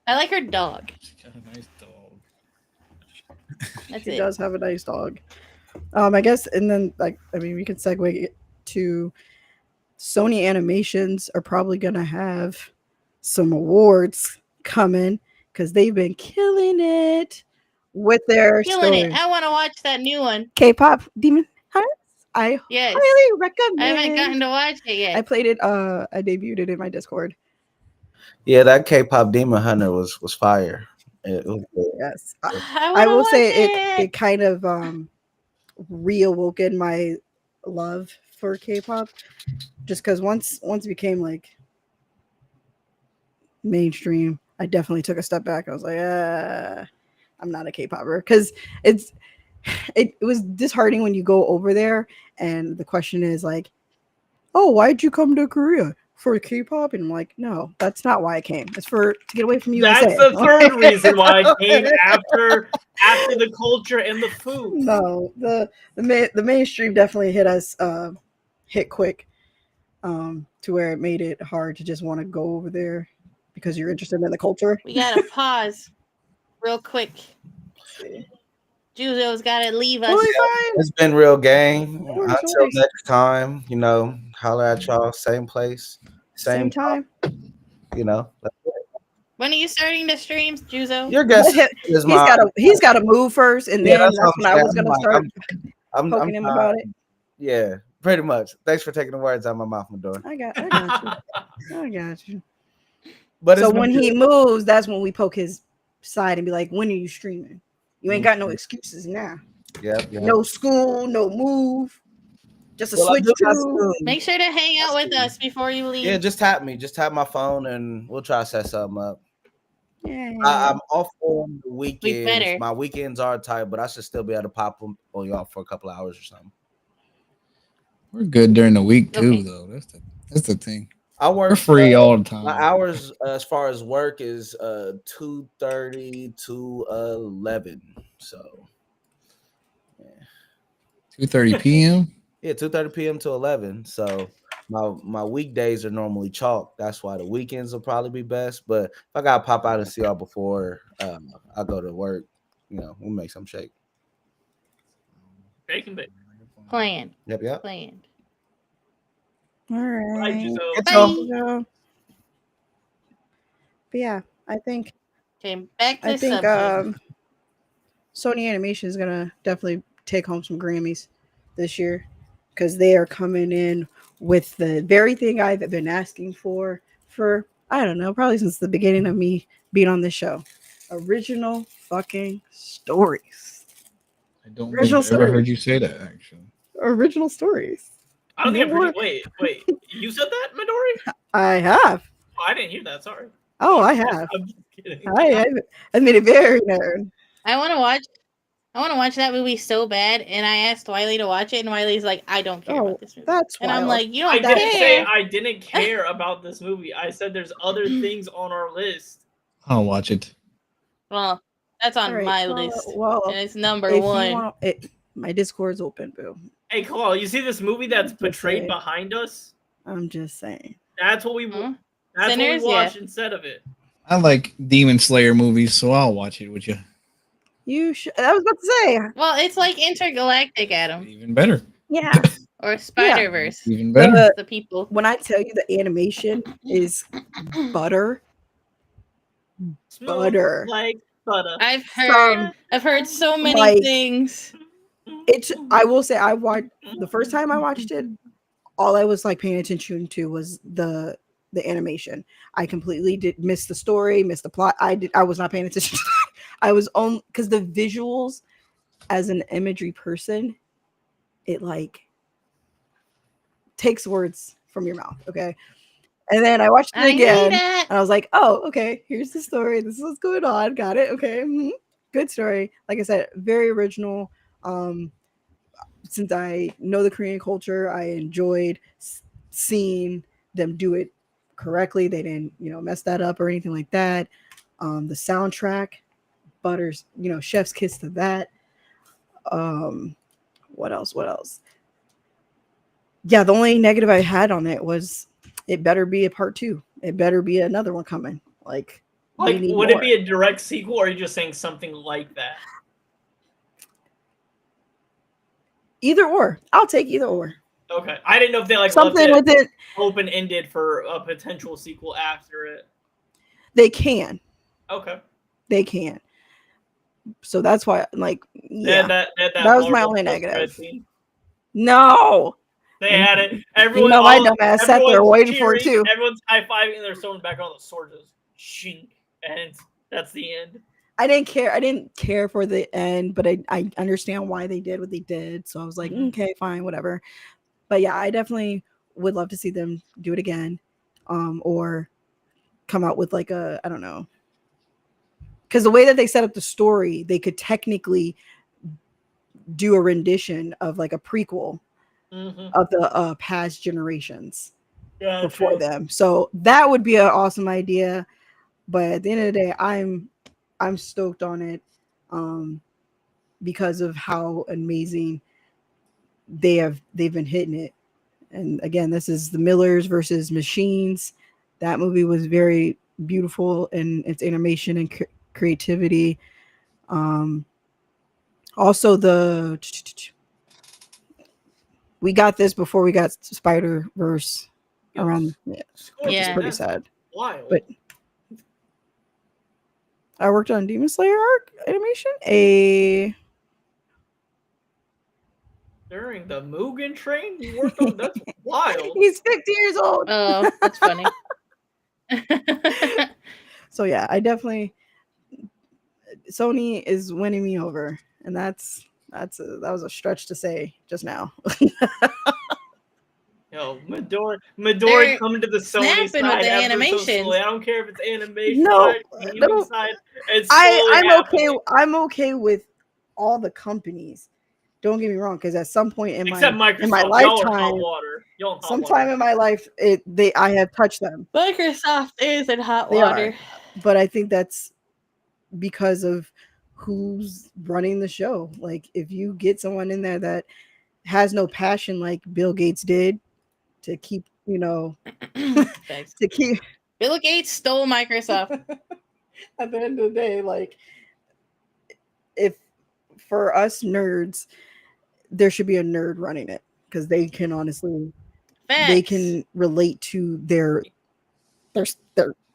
I like her dog. She's got a nice dog. That's She it. does have a nice dog. I guess, and then we could segue to Sony Animations are probably gonna have some awards coming because they've been killing it with their Killing it. stories. I want to watch that new one. K-pop Demon Hunters. I Yes. highly recommend. I haven't gotten to watch it yet. I played it. I debuted it in my Discord. yeah, that K-pop Demon Hunter was fire. It was good. Yes, I will wanna say watch it kind of reawoken my love for K-pop, just because once it became like mainstream, I definitely took a step back. I was like, I'm not a K-popper, because it was disheartening when you go over there and the question is like, oh, why'd you come to Korea? For K-pop? And I'm like, no, that's not why I came. It's to get away from USA. That's the third reason why I came after the culture and the food. No, the mainstream definitely hit quick, to where it made it hard to just want to go over there because you're interested in the culture. We gotta pause real quick. Juzo's gotta leave us. Totally fine. It's been real gang. course, Until always. next time, holler at y'all, same place, Same time. When are you starting the streams, Juzo? Your guess is my. He's got to move first, and Yeah, then that's that's what when I'm I was saying. gonna start I'm poking him fine. about it. Yeah, pretty much. Thanks for taking the words out of my mouth, Midori. I got you. I got you. But So it's when been he good. moves, that's when we poke his side and be like, "When are you streaming? You ain't got no excuses now. Yep. No school, no move, just a Well, I switch do got to." school. Make sure to hang out with us before you leave. Yeah, just tap me. Just tap my phone and we'll try to set something up. Yeah. I'm off on the We weekends. better. My weekends are tight, but I should still be able to pop them on y'all for a couple of hours or something. We're good during the week too, Okay. though. That's the thing. I We're work free all the my time. hours as far as work is 2:30 to 11. So 2:30 p.m. yeah, 2:30 p.m. to 11. So my weekdays are normally chalk. That's why the weekends will probably be best. But if I gotta pop out and see y'all before I go to work, we'll make some shake. Bacon bake. Planned. Yep. Planned. All Bye, right. Giselle. Good talk. Bye. So, but yeah, I think Okay, back to subject. Sony Animation is gonna definitely take home some Grammys this year because they are coming in with the very thing I've been asking for I don't know, probably since the beginning of me being on this show. Original fucking stories. I don't think Original I've ever heard stories. you say that. Actually, Original stories. I don't think I've No heard more- you. Wait. You said that, Midori? I have. Oh, I didn't hear that. Sorry. Oh, No, I I'm just- have. I'm just kidding. I made it very known. I want to watch that movie so bad, and I asked Wiley to watch it, and Wiley's like, "I don't care Oh, about this movie." that's And I'm wild. like, "You I don't didn't say care." I didn't care about this movie. I said there's other things on our list. I'll watch it. Well, that's on All right, my well, list, well, and it's number if one. you want it, my Discord's open, boo. Hey, Claw, you see this movie that's Just portrayed saying. behind us? I'm just saying. That's what we Hmm? that's Sinners? what we Yeah. watched instead of it. I like Demon Slayer movies, so I'll watch it with you. You should. I was about to say. Well, it's like Intergalactic, Adam, Even better. Yeah. or Spider Verse. Even better. The people. When I tell you the animation is butter, Smooth Butter. like butter. I've heard so many Like- things. it's. I will say, I watched the first time I watched it. All I was like paying attention to was the animation. I completely did miss the story, miss the plot. I was not paying attention. To that. I was on because the visuals, as an imagery person, it like takes words from your mouth. Okay. And then I watched it I need again, that. and I was like, "Oh, okay. Here's the story. This is what's going on. Got it. Okay, good story." Like I said, very original. Since I know the Korean culture, I enjoyed seeing them do it correctly. They didn't, mess that up or anything like that. The soundtrack, Butters, chef's kiss to that. What else? Yeah, the only negative I had on it was it better be a part 2. It better be another one coming. Like we need would more. it be a direct sequel, or are you just saying something like that? Either or? I'll take either or. Okay, I didn't know if they left Something it with it. open ended for a potential sequel after it. They can. Okay. They can. So that's why, like, They yeah, had that was my Marvel only post-credit negative. scene. No. They had it. Everyone, my dumb ass sat there everyone's waiting for it cheering, too. Everyone's high fiving, and there's someone back on the sword just shink, and that's the end. I didn't care. I didn't care for the end, but I understand why they did what they did. So I was like, okay, fine, whatever. But yeah, I definitely would love to see them do it again, or come out with like I don't know, because the way that they set up the story, they could technically do a rendition of like a prequel of the past generations before them. So that would be an awesome idea. But at the end of the day, I'm stoked on it because of how amazing they've been hitting it. And again, this is the Millers versus Machines. That movie was very beautiful in its animation and creativity. Also, we got this before we got Spider-Verse around. Yeah, which is pretty sad. Wild. But I worked on Demon Slayer arc animation. During the Mugen Train, you worked on that's wild. He's 50 years old. Oh, that's funny. So yeah, I definitely Sony is winning me over, and that was a stretch to say just now. Yo, Midori They're coming to the Sony snapping with side the ever so animations. slowly. I don't care if it's animation No, side, gaming no. side. It's slowly I'm okay. happening. I'm okay with all the companies. Don't get me wrong, because at some point in Except my Microsoft. Y'all are hot lifetime, water. Y'all in hot sometime water. in my life, I have touched them. Microsoft is in hot They water. are, but I think that's because of who's running the show. Like, if you get someone in there that has no passion, like Bill Gates did, to keep, Thanks. to keep. Bill Gates stole Microsoft. At the end of the day, like, if for us nerds, there should be a nerd running it, because they can honestly, they Facts. can relate to their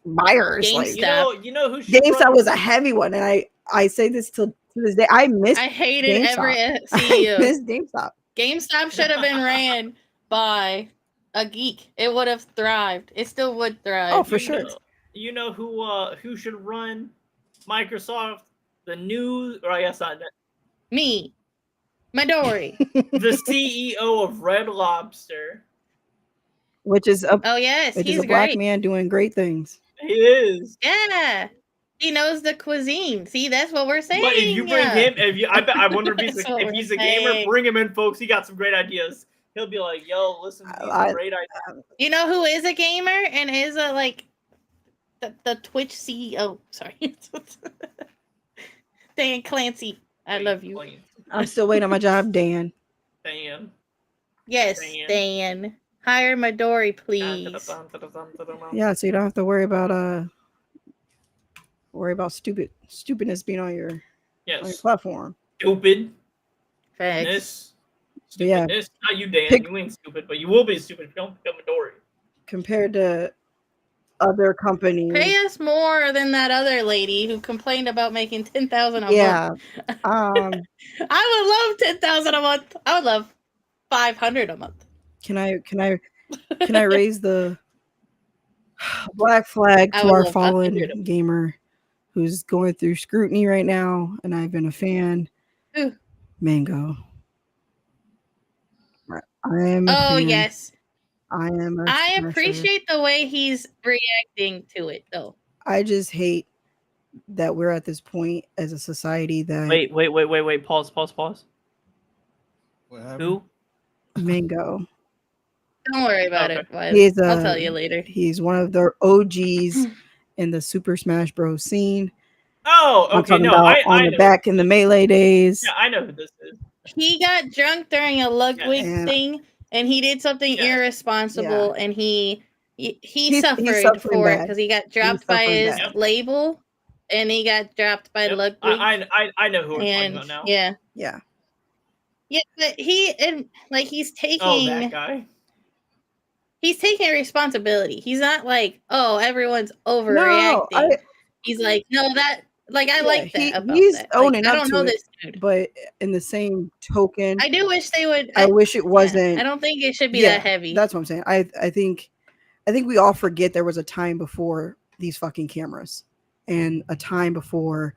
buyers. Like, GameStop. You know who should GameStop run? was a heavy one, and I say this to this day. I miss I hated every GameStop. I CEO. miss GameStop. GameStop should have been ran by a geek. It would have thrived. It still would thrive. Oh, for sure. You know who should run Microsoft? The new, or I guess not, Me. Midori. the CEO of Red Lobster. Which is a Oh yes, which is he's a black great. man doing great things. He is. Yeah. He knows the cuisine. See, that's what we're saying. But if you bring him, I wonder if That's what he's we're a gamer. saying. Bring him in, folks. He got some great ideas. He'll be like, "Yo, listen, these are great ideas." You know who is a gamer and is a like the Twitch CEO? Sorry, Dan Clancy. I love you. I'm still waiting on my job, Dan. Dan. Yes, Dan. Hire Midori, please. Yeah, so you don't have to worry about stupidness being on your platform. Stupid. Facts. Stupidness. Not you, Dan. You ain't stupid, but you will be stupid if you don't become Midori. Compared to other companies. Pay us more than that other lady who complained about making 10,000 a month. Yeah. I would love 10,000 a month. I would love 500 a month. Can I raise the black flag I to would our love fallen 500. gamer who's going through scrutiny right now, and I've been a fan. Ooh. Mango. I am a fan. Yes. I appreciate the way he's reacting to it, though. I just hate that we're at this point as a society that Wait. Pause. What happened? Who? Mango. Don't worry about it. I'll tell you later. He's one of the OGs in the Super Smash Bros. Scene. Oh, okay. I'm talking No, about I the know. back in the Melee days. Yeah, I know who this is. He got drunk during a Ludwig thing, and he did something irresponsible, and he suffered for it because he got dropped by his label, and he got dropped by Ludwig. I know who we're talking about now. Yeah, but he's taking that guy. He's taking responsibility. He's not like, oh, everyone's overreacting. He's like, no, that. Like, I like that about he's that. owning I up don't to know it, this dude. But in the same token, I do wish they would. I wish it wasn't. Yeah, I don't think it should be that heavy. That's what I'm saying. I think we all forget there was a time before these fucking cameras, and a time before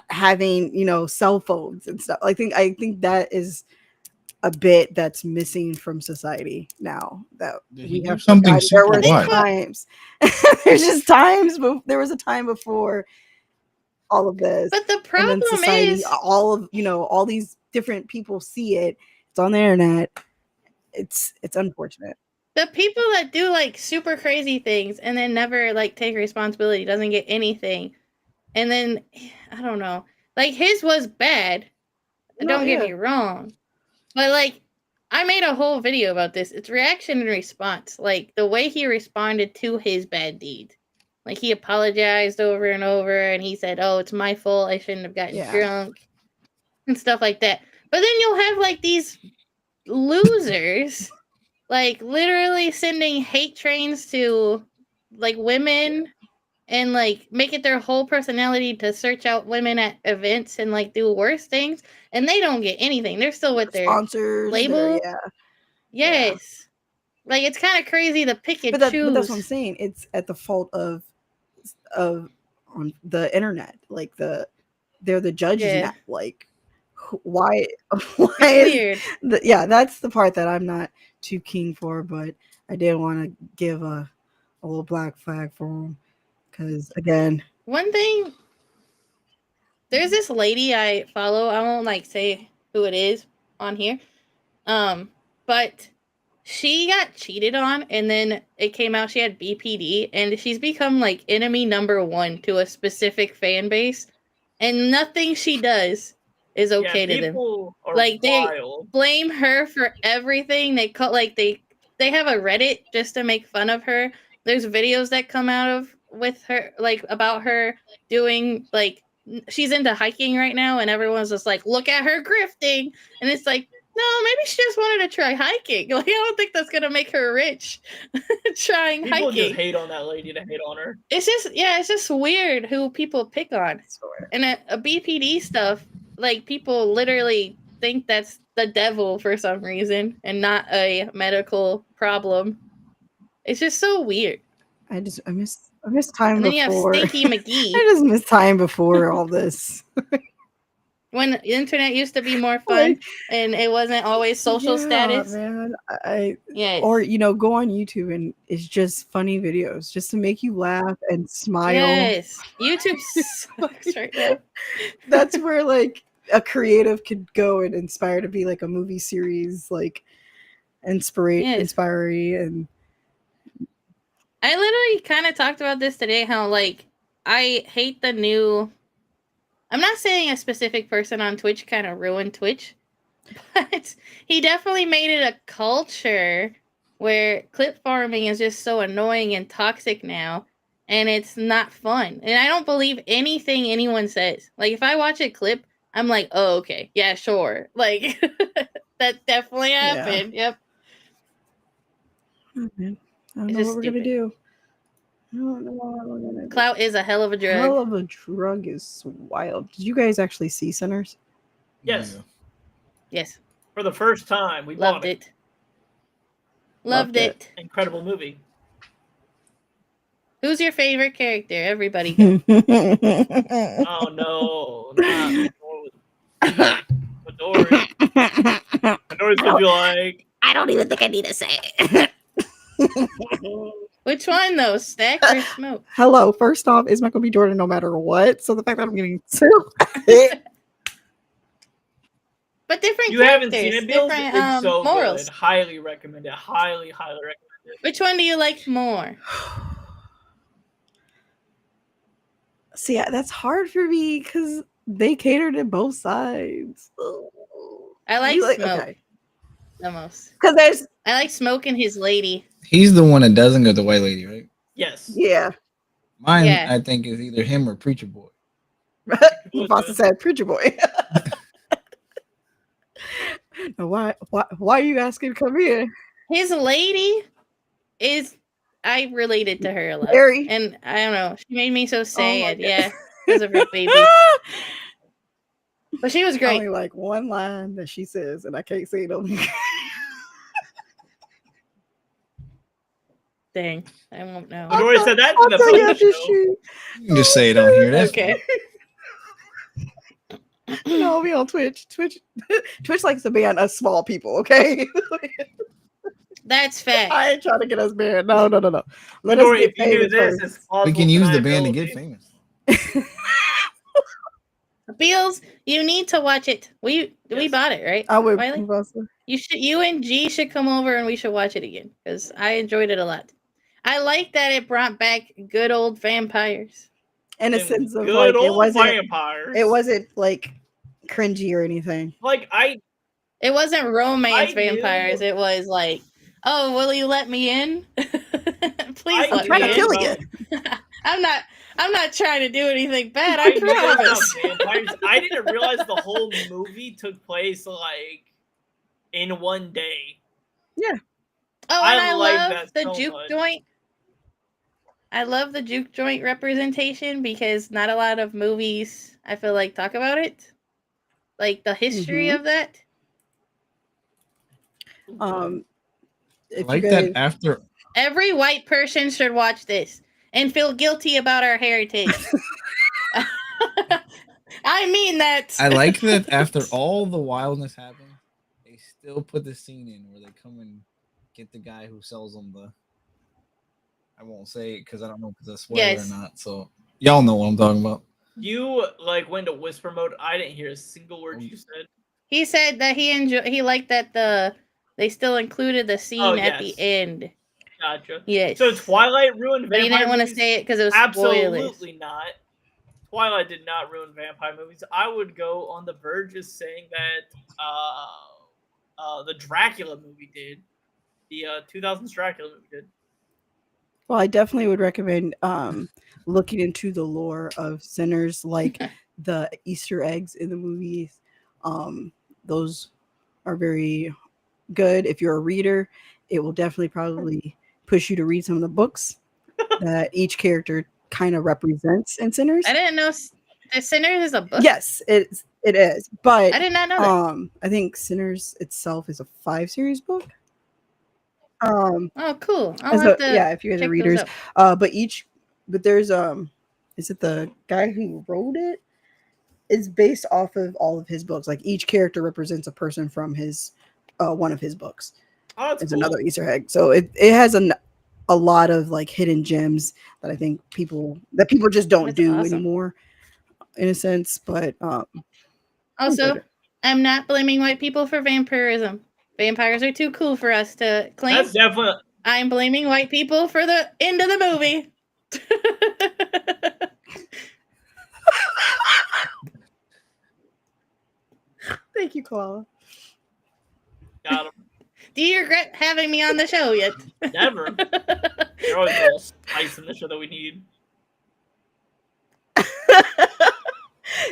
having cell phones and stuff. I think that is a bit that's missing from society now. That we have something. There were times. There's just times. There was a time before all of this. But the problem is, all these different people see it. It's on the internet. It's unfortunate. The people that do like super crazy things and then never like take responsibility, doesn't get anything, and then I don't know. Like his was bad. Don't get me wrong. But, like, I made a whole video about this. It's reaction and response. Like, the way he responded to his bad deed. Like, he apologized over and over, and he said, oh, it's my fault. I shouldn't have gotten drunk. And stuff like that. But then you'll have, like, these losers, like, literally sending hate trains to, like, women and, like, make it their whole personality to search out women at events and, like, do worse things. And they don't get anything. They're still with their sponsors, label. Yes. Like, it's kind of crazy to pick and choose. But that's what I'm saying. It's at the fault of on the internet. Like, they're the judges now. Like, why It's is weird. yeah, that's the part that I'm not too keen for, but I did want to give a little black flag for him because again, One thing, there's this lady I follow. I won't like say who it is on here. But she got cheated on, and then it came out she had BPD, and she's become like enemy number one to a specific fan base, and nothing she does is okay to them. people are Like they wild. blame her for everything. They call like they have a Reddit just to make fun of her. There's videos that come out of with her like about her doing like she's into hiking right now, and everyone's just like, look at her grifting, and it's like, no, maybe she just wanted to try hiking. Like I don't think that's gonna make her rich. Trying People hiking. just hate on that lady to hate on her. It's just weird who people pick on. And a BPD stuff, like people literally think that's the devil for some reason and not a medical problem. It's just so weird. I miss time And then you have before. Stinky McGee. I just miss time before all this. When the internet used to be more fun and it wasn't always social status. Man, Yes. or go on YouTube and it's just funny videos just to make you laugh and smile. Yes. YouTube sucks right now. That's where like a creative could go and inspire to be like a movie series, like inspiring and I literally kind of talked about this today, how like I hate the new. I'm not saying a specific person on Twitch kind of ruined Twitch, but he definitely made it a culture where clip farming is just so annoying and toxic now, and it's not fun. And I don't believe anything anyone says. Like if I watch a clip, I'm like, oh, okay, yeah, sure. Like that definitely happened. Yep. Oh, man. I don't know what we're gonna do. I don't know what we're gonna do. Clout is a hell of a drug. Hell of a drug is wild. Did you guys actually see Sinners? Yes. Yeah. Yes. For the first time, we Loved bought it. Loved it. Incredible movie. Who's your favorite character? Everybody go. Oh no, not Midori. Midori's gonna be like, I don't even think I need to say it. Which one though? Stack or Smoke? Hello, first off, is Michael B. Jordan no matter what? So the fact that I'm getting two. But different you characters, haven't seen it, Bills? different It's so morals. good. Highly recommend it. Highly recommend it. Which one do you like more? See, that's hard for me because they cater to both sides. I like You Smoke okay. the most. Because I like Smoke and his lady. He's the one that doesn't go the white lady, right? Yes. yeah. Mine, Yeah. I think, is either him or Preacher Boy. Boston said Preacher Boy. Why are you asking to come here? His lady is. I related to her a lot, Mary? and I don't know. She made me so sad. God. Yeah, because of her baby. But she was great. Only like one line that she says, and I can't say it over here. Dang, I won't know. Midori said that I'll in the tell you phone after show. shoot. You can just say it on here. That's Okay. No, I'll be on Twitch. Twitch likes to ban us small people, okay? That's fact. I ain't trying to get us banned. No. Let us Midori, get if you do famous this, first. it's possible we can use the deniability. band to get famous. Beals, you need to watch it. We bought it, right? I would. Wiley? You and G should come over and we should watch it again because I enjoyed it a lot. I like that it brought back good old vampires. In a And sense of good like old vampires. it wasn't like cringy or anything. Like It wasn't romance I vampires. knew- It was like, oh, will you let me in? Please I'm let trying me to in. kill you. I'm not trying to do anything bad. I I knew it was promise. about vampires. I didn't realize the whole movie took place like in one day. Oh, and I I like love that the so juke much. joint. I love the juke joint representation because not a lot of movies, I feel like, talk about it. Like the history of that. If I you like guys, that after. Every white person should watch this and feel guilty about our heritage. I I mean that. I like that after all the wildness happened, they still put the scene in where they come and get the guy who sells them the. I won't say it because I don't know if it's a spoiler Yes. or not. So y'all know what I'm talking about. You like went to whisper mode. I didn't hear a single word you said. He said that he liked that they still included the scene at the yes. end. Gotcha. Yes. So Twilight ruined But vampire he didn't want to movies? say it because it was spoilers. Absolutely not. Twilight did not ruin vampire movies. I would go on the verge of saying that the Dracula movie did. The 2000s Dracula movie did. Well, I definitely would recommend looking into the lore of Sinners, like the Easter eggs in the movies. Those are very good. If you're a reader, it will definitely probably push you to read some of the books that each character kind of represents in Sinners. I didn't know the Sinners is a book. Yes, it is. But I did not know that. I think Sinners itself is a 5-series book. Oh, cool. If you guys are check readers, those out. but there's is it the guy who wrote it? It's based off of all of his books. Like each character represents a person from his one of his books. Oh, that's It's cool. another Easter egg. So it has a lot of like hidden gems that I think people just don't That's do awesome. anymore, in a sense. But Also, good. I'm not blaming white people for vampirism. Vampires are too cool for us to claim. That's definitely. I'm blaming white people for the end of the movie. Thank you, Koala. Got him. Do you regret having me on the show yet? Never. You're always a little spice in the show that we need.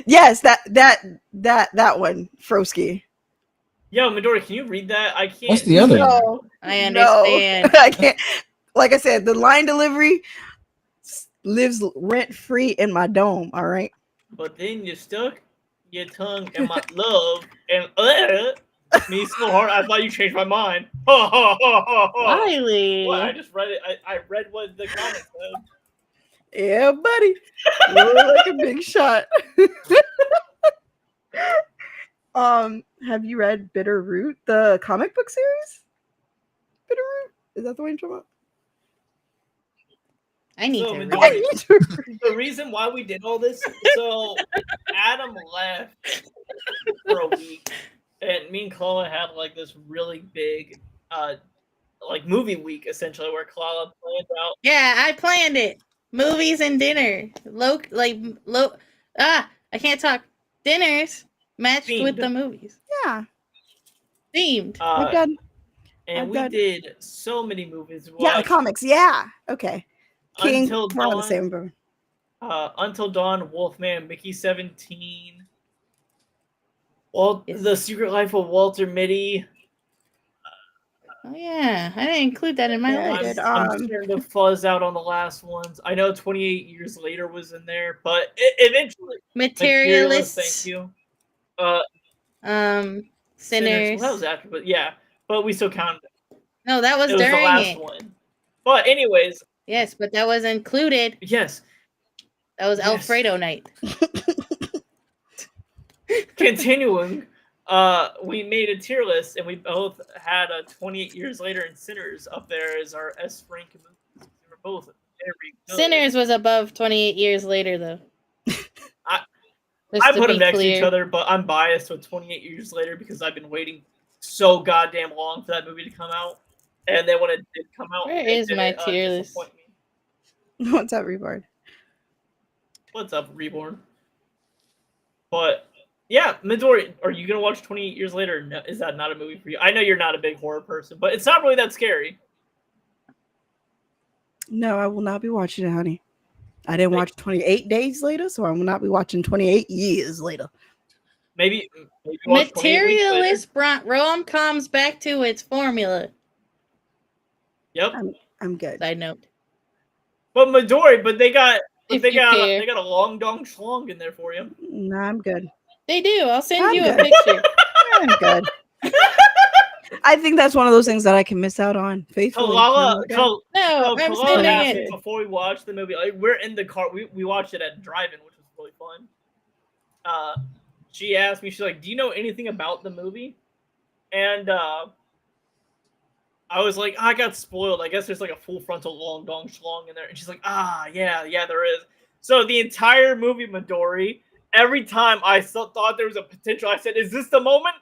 Yes, that one, Frosky. Yo, Midori, can you read that? I can't. What's the other one? No, I understand. No, I can't. Like I said, the line delivery lives rent free in my dome. All right. But then you stuck your tongue in my love and me so hard. I thought you changed my mind. Wiley. What? I just read it. I read what the comment said. Yeah, buddy. You look like a big shot. Have you read Bitter Root, the comic book series? Bitter Root? Is that the one you're talking about? I need So, to Midori, read it. the reason why we did all this, so Adam left for a week, and me and Kalala had like this really big like movie week essentially where Kalala planned out. Yeah, I planned it. Movies and dinner. I can't talk. Dinners matched with Themed. the movies. Yeah. Themed. I've done. And I've we done- did so many movies. Yeah, the Like, comics. Yeah. Okay. King. Until We're on the Dawn. same bro. Until Dawn, Wolfman, Mickey 17. Well, Yes. The Secret Life of Walter Mitty. Oh yeah, I didn't include that in my Yeah, I list. did. I'm starting to fuzz out on the last ones. I know 28 Years Later was in there, but eventually. Materialists. Thank you. Sinners. Well, that was after, but yeah. But we still counted it. No, that was It was the during last it. one. But anyways, Yes, but that was included. yes. That was Yes. Alfredo night. Continuing, we made a tier list, and we both had 28 Years Later and Sinners up there as our S rank movies. They were both very good. Sinners was above 28 years later, though. I put them next to each other, but I'm biased with 28 Years Later because I've been waiting so goddamn long for that movie to come out. And then when it did come out, Where it is did, my tier list? disappoint me. What's up, Reborn? What's up, Reborn? But yeah, Midori, are you gonna watch 28 Years Later? No, is that not a movie for you? I know you're not a big horror person, but it's not really that scary. No, I will not be watching it, honey. I didn't watch 28 Days Later, so I will not be watching 28 years later. Maybe watch 28 Weeks Later. Materialist brought rom-coms back to its formula. Yep. I'm good. Side note. But Midori, they got If they you got care. they got a long dong schlong in there for you. No, I'm good. They do. I'll send I'm you a good. picture. I'm good. I think that's one of those things that I can miss out on faithfully. Kalala, No, I'm Kalala sending asked it. before we watched the movie. Like, we're in the car. We watched it at drive-in, which was really fun. she asked me, she's like, "Do you know anything about the movie?" And I was like, I got spoiled. I guess there's like a full frontal long dong schlong in there. And she's like, yeah, there is. So the entire movie, Midori, every time I thought there was a potential, I said, is this the moment?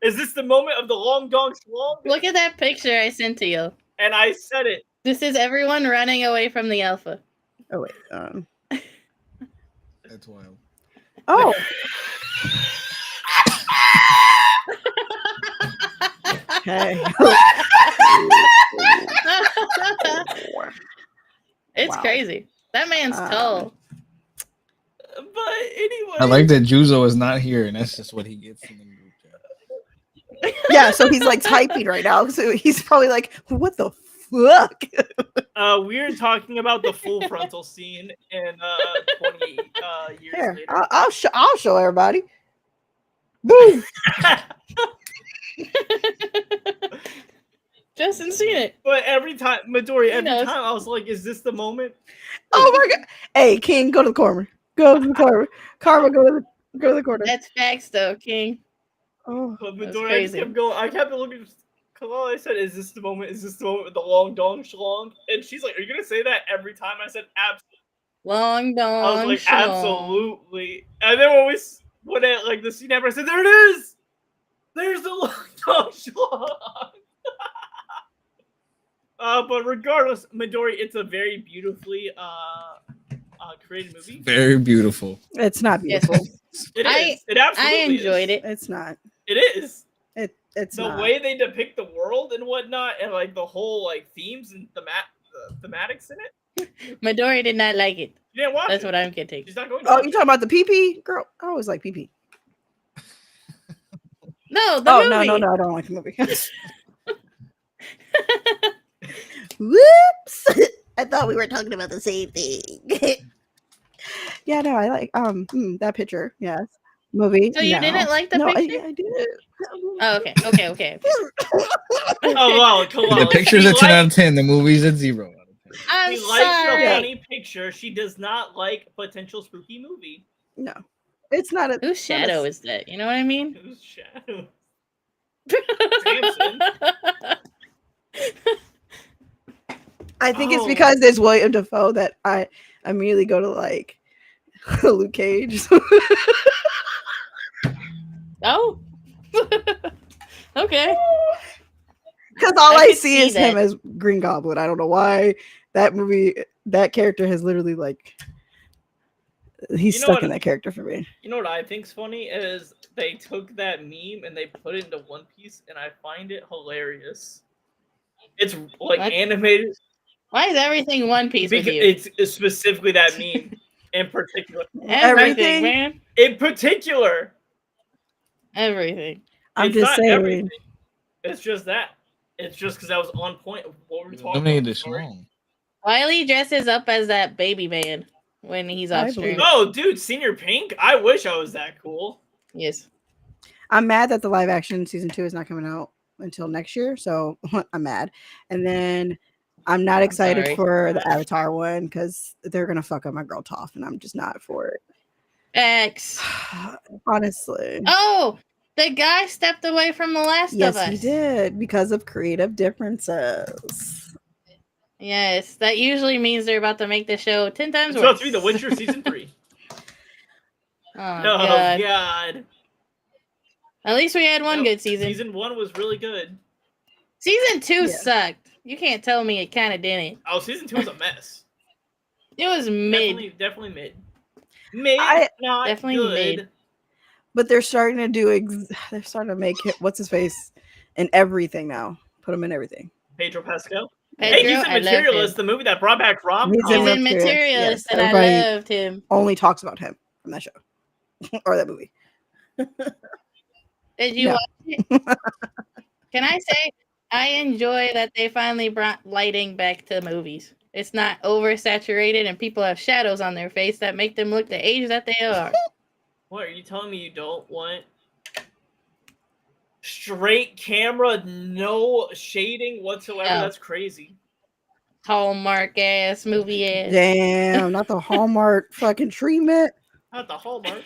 Is this the moment of the long dong schlong? Look at that picture I sent to you. And I said it. This is everyone running away from the alpha. Oh wait. That's wild. Oh. Okay. It's Wow. crazy. That man's tall. But anyway. I like that Juzo is not here, and that's just what he gets in the group chat. Yeah, so he's like typing right now. So he's probably like, what the fuck? We're talking about the full frontal scene in 20 years Here, later. I'll show everybody. Boom. Justin seen it. But every time, Midori, every knows. time I was like, is this the moment? Oh my god. Hey, King, go to the corner. Go to the corner. Karma, go to the corner. That's facts, though, King. Oh. But That's Midori, I just crazy. kept going. I kept looking at Kalal. I said, is this the moment? Is this the moment with the long dong schlong? And she's like, are you going to say that every time? I said, absolutely. Long dong. I was like, schlong. absolutely. And then when it, like, the scene happened, I said, there it is! There's the long dong schlong! But regardless, Midori, it's a very beautifully created movie. Very beautiful. It's not Yes. beautiful. It is. It absolutely I enjoyed is. it. It's not. It is. It's The not. way they depict the world and whatnot, and like the whole like themes and thematics in it. Midori did not like it. You didn't watch That's it. what I'm getting. She's not going to Oh, watch you it. talking about the PP? Girl, I always like PP. No, the Oh, movie. no, I don't like the movie. Whoops. I thought we were talking about the same thing. Yeah, no, I like that picture. Yes. Movie. So you no. didn't like the no, picture? I did. Oh, okay. Oh wow, come on. The picture's a 10 out of 10. The movie's a 0 out of 10. I'm She likes the sorry. funny picture. She does not like potential spooky movie. No. It's not a Whose shadow is that? You know what I mean? Who's Shadow? Samson. I think it's Oh. because there's William Dafoe that I immediately go to like Luke Cage. Oh. Okay. Because all I I could see see is him that. as Green Goblin. I don't know why that movie, that character has literally like he's You know stuck what- in that character for me. You know what I think's funny is they took that meme and they put it into One Piece, and I find it hilarious. It's like What? animated. Why is everything One Piece with Because you? it's specifically that meme in particular. Everything, man. In particular, Everything. I'm it's just not saying. everything. It's just that. It's just because I was on point of what we were talking Eliminated about. Sorry. Schlong. Wiley dresses up as that baby man when he's I off stream. believe Oh, dude, Senior Pink. I wish I was that cool. Yes. I'm mad that the live action season 2 is not coming out until next year, so I'm mad. And then I'm not excited sorry. for the Avatar one because they're gonna fuck up my girl Toph, and I'm just not for it. X. Honestly. Oh, the guy stepped away from The Last of Yes, Us. he did because of creative differences. Yes, that usually means they're about to make the show 10 times It's worse. supposed to be The Witcher season 3. Oh, Oh God. God. At least we had one Nope. good season. Season 1 was really good. Season 2 Yeah. sucked. You can't tell me it kind of didn't. Oh, season 2 was a mess. It was mid. Definitely mid. Mid, I- not Definitely good. mid. But they're starting to do. They're starting to make it. What's his face in everything now? Put him in everything. Pedro Pascal. Pedro, Hey, he's in I love Materialist, him. the movie that brought back rom He's He's in Materialist, Materialist, yes, and I everybody- loved him. Only talks about him from that show or that movie. Did you No. watch it? Can I say I enjoy that they finally brought lighting back to movies. It's not oversaturated and people have shadows on their face that make them look the age that they are. What, are you telling me you don't want straight camera, no shading whatsoever? No. That's crazy. Hallmark ass movie ass. Damn, not the Hallmark fucking treatment. Not the Hallmark.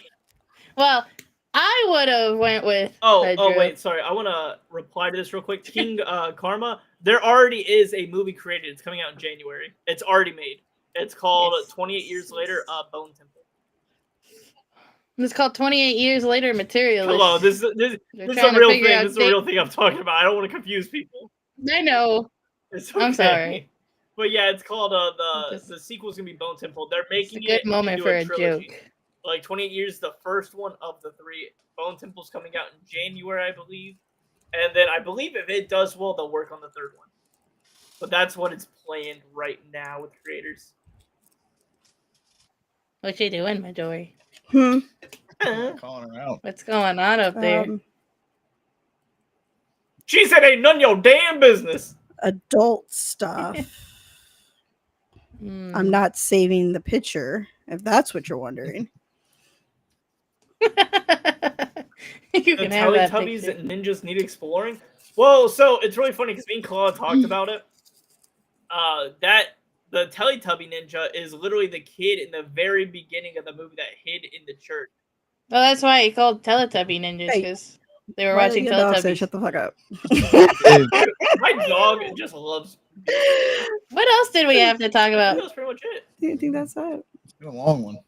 Well, I would have went with. Oh, Pedro. wait, sorry. I want to reply to this real quick. King Karma, there already is a movie created. It's coming out in January. It's already made. It's called Yes. 28 Years Later, Bone Temple. It's called 28 Years Later Materialist. Hello, this is a real thing. This is a real thing I'm talking about. I don't want to confuse people. I know. It's okay. I'm sorry. But yeah, it's called the sequel's gonna be Bone Temple. They're It's a making good it moment into for a a trilogy. joke. Like 28 Years, the first one of the 3. Bone Temple's coming out in January, I believe. And then I believe if it does well, they'll work on the 3rd one. But that's what it's planned right now with creators. What you doing, Midori? Calling her out. What's going on up there? She said, "Ain't none of your damn business." Adult stuff. I'm not saving the picture, if that's what you're wondering. You The can have that Teletubbies picture. that ninjas need exploring. Well, so it's really funny because me and Claude talked about it. That the Teletubby ninja is literally the kid in the very beginning of the movie that hid in the church. Well, that's why he called Teletubby ninjas, because they were watching Your dog said, Teletubbies. shut the fuck up. My dog just loves. What else did we have to talk That about? was pretty much it. Do you think that's it? It's been a long one.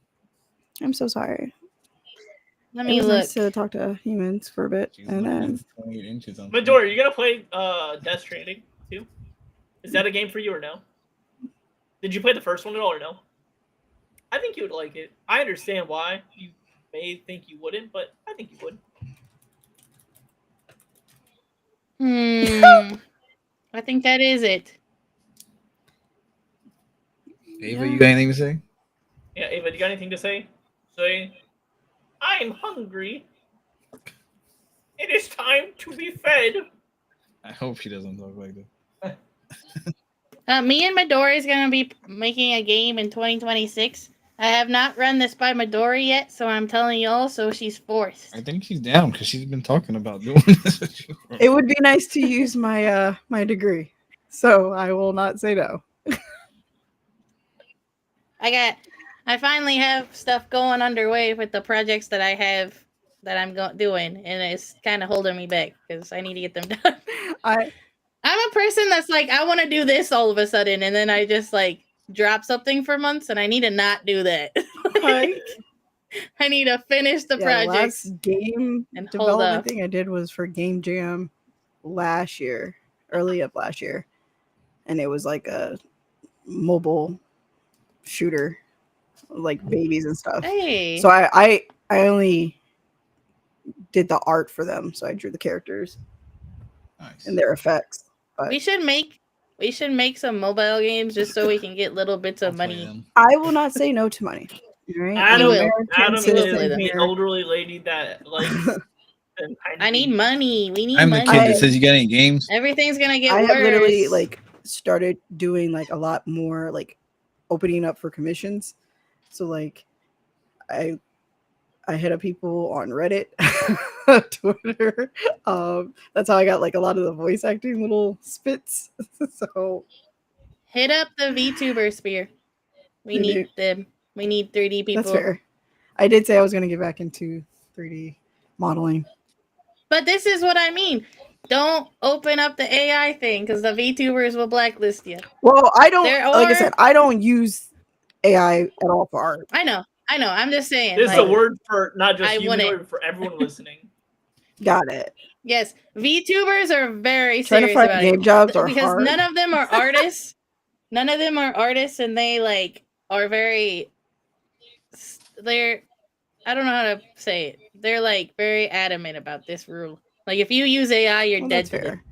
I'm so sorry. Let It me was look. nice to talk to humans for a bit, She's and then 28 inches on. Midori, you gonna play Death Stranding too? Is that a game for you or no? Did you play the first one at all or no? I think you would like it. I understand why you may think you wouldn't, but I think you would. I think that is it. Ava, you got anything to say? Yeah, Ava, do you got anything to say? Say, I'm hungry. It is time to be fed. I hope she doesn't talk like this. Me and Midori is going to be making a game in 2026. I have not run this by Midori yet, so I'm telling y'all, so she's forced. I think she's down because she's been talking about doing this. it would be nice to use my my degree, so I will not say no. I finally have stuff going underway with the projects that I have that I'm doing, and it's kind of holding me back because I need to get them done. I'm a person that's like, I want to do this all of a sudden, and then I just like drop something for months, and I need to not do that. Like, I need to finish the the projects. last game and hold development up. thing I did was for Game Jam early up last year, and it was like a mobile shooter, like babies and stuff. Hey, So I only did the art for them, so I drew the characters Nice. and their effects. But we should make some mobile games just so we can get little bits of I'll play money. them. I will not say no to money. Right? Adam, will. Adam is citizen the here. elderly lady that likes. I need money. We need I'm the money. kid that says you got any games. Everything's gonna get I worse. have literally like started doing like a lot more like opening up for commissions. So like I hit up people on Reddit, Twitter. That's how I got like a lot of the voice acting little spits. So hit up the VTuber sphere. We Dude. need them. We need 3D people. that's fair. I did say I was going to get back into 3D modeling. But this is what I mean. Don't open up the AI thing because the VTubers will blacklist you. Well, I don't. There Like I are- said, I don't use AI at all for art. I know. I'm just saying. This is like, a word for not just I you, wouldn't. but for everyone listening. Got it. Yes, VTubers are very Trying to serious find about game it jobs are because hard. none of them are artists. None of them are artists, and they like are very. They're. I don't know how to say it. They're like very adamant about this rule. Like if you use AI, you're Well, dead that's to them. fair.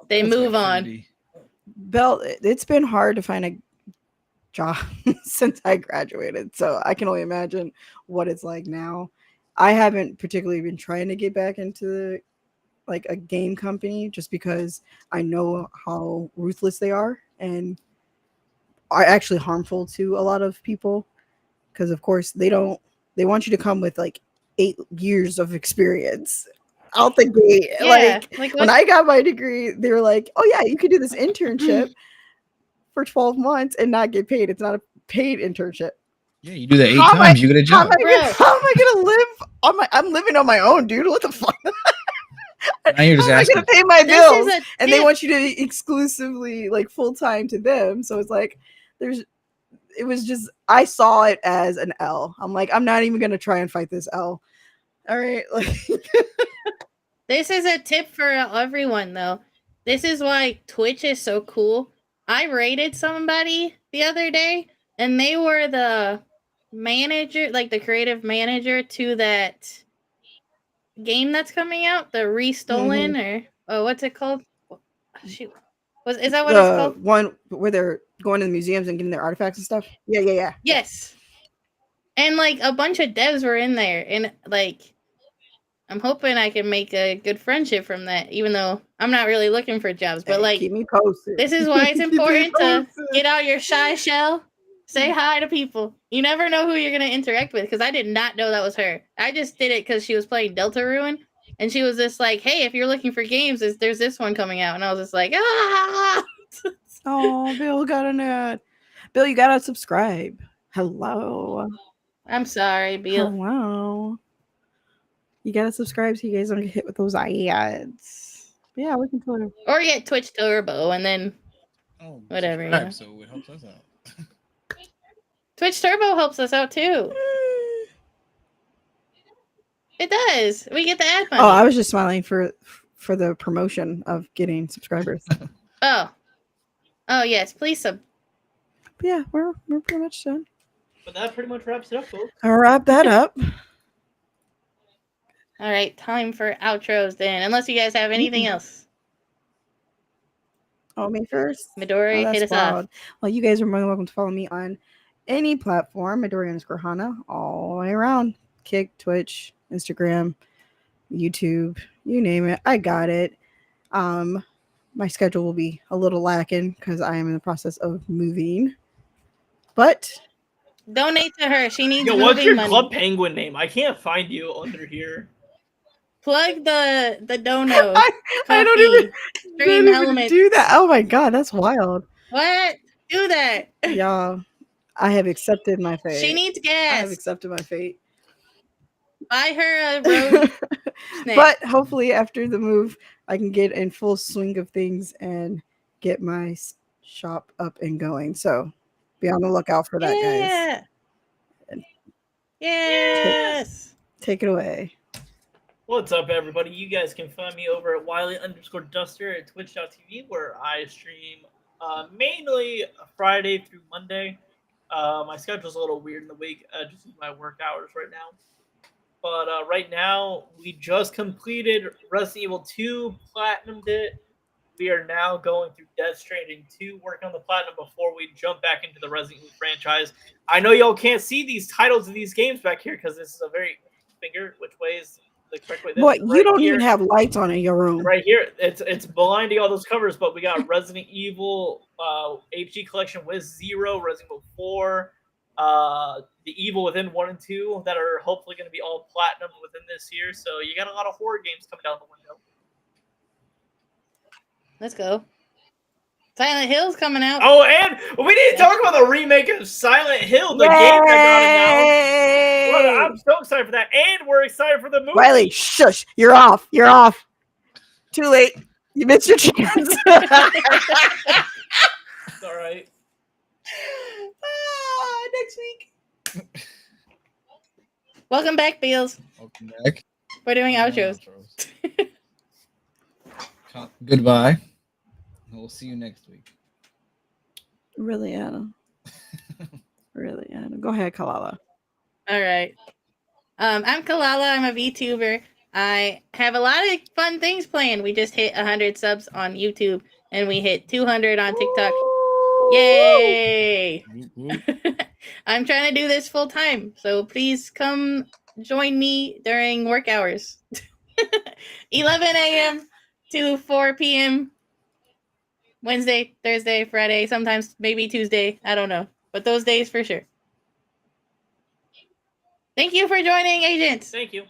They That's move like on. 3D. Bell, it's been hard to find a job since I graduated, so I can only imagine what it's like now. I haven't particularly been trying to get back into like a game company just because I know how ruthless they are and are actually harmful to a lot of people because of course they want you to come with like 8 years of experience out the gate. Yeah, Like when I got my degree, they were like, "Oh yeah, you could do this internship for 12 months and not get paid. It's not a paid internship." Yeah, you do that 8 How am I- times, you get a job. How am I gonna live on my? I'm living on my own, dude. What the fuck? Now you're just How am I asking. gonna pay my This is bills? a And they tip. want you to exclusively like full time to them. So it's like it was just I saw it as an L. I'm like, I'm not even gonna try and fight this L. All right, like This is a tip for everyone, though. This is why Twitch is so cool. I rated somebody the other day, and they were the manager, like the creative manager to that game that's coming out, the Restolen, or what's it called? Shoot, is that what it's the called? one where they're going to the museums and getting their artifacts and stuff. Yeah. Yes. And like a bunch of devs were in there, and like I'm hoping I can make a good friendship from that, even though I'm not really looking for jobs. But Hey, like, keep me posted. this is why it's Keep me important to posted. get out your shy shell, say hi to people. You never know who you're gonna interact with, because I did not know that was her. I just did it because she was playing Deltarune, and she was just like, "Hey, if you're looking for games, there's this one coming out," and I was just like, "Ah!" Oh, Bill got an ad. Bill, you gotta subscribe. Hello. I'm sorry, Bill. Hello. You gotta subscribe so you guys don't get hit with those ads. Yeah, we can totally. Or get Twitch Turbo, and then Oh, Whatever, subscribe, yeah. So it helps us out. Twitch Turbo helps us out too. It does. We get the ad money. Oh, I was just smiling for the promotion of getting subscribers. Oh yes, please sub. But yeah, we're pretty much done. But that pretty much wraps it up, folks. I'll wrap that up. All right, time for outros then. Unless you guys have anything else. Oh, me first. Midori, Oh, hit us that's off. wild. Well, you guys are more than welcome to follow me on any platform, Midori_Hana, all the way around. Kick, Twitch, Instagram, YouTube, you name it. I got it. My schedule will be a little lacking because I am in the process of moving. But Donate to her. She needs Yo, what's moving your money. Club Penguin name? I can't find you under here. Plug the dono. I don't even, Stream elements. do that. Oh my god, that's wild. What? Do that. Y'all, I have accepted my fate. She needs I have gas. accepted my fate. Buy her a road snack. But hopefully after the move, I can get in full swing of things and get my shop up and going. So be on the lookout for that, guys. Yeah. Yes. Take it away. What's up, everybody? You guys can find me over at Wiley_Duster at Twitch.tv, where I stream mainly Friday through Monday. My schedule's a little weird in the week, just with my work hours right now. But right now, we just completed Resident Evil 2, platinumed it. We are now going through Death Stranding 2, working on the platinum before we jump back into the Resident Evil franchise. I know y'all can't see these titles of these games back here because this is a very finger which way is the correct way. Boy, Right you don't here, even have lights on in your room. right here. It's blinding all those covers, but we got Resident Evil HD Collection with 0, Resident Evil 4, The Evil Within 1 and 2 that are hopefully going to be all platinum within this year. So you got a lot of horror games coming down the window. Let's go. Silent Hill's coming out. Oh, and we need to talk about the remake of Silent Hill, the game that got announced. Well, I'm so excited for that, and we're excited for the movie. Riley, shush! You're off. You're off. Too late. You missed your chance. It's all right. Next week. Welcome back, Beals. Welcome back. We're doing outros. Goodbye. We'll see you next week. Really, Anna. Really, Anna. Go ahead, Kalala. All right. I'm Kalala. I'm a VTuber. I have a lot of fun things planned. We just hit 100 subs on YouTube, and we hit 200 on TikTok. Yay! I'm trying to do this full time, so please come join me during work hours. 11 a.m. to 4 p.m. Wednesday, Thursday, Friday, sometimes maybe Tuesday. I don't know. But those days for sure. Thank you for joining, agents. Thank you.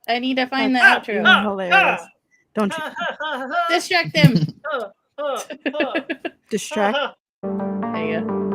I need to find the That's outro. hilarious. Don't you Distract them. distract? There you go.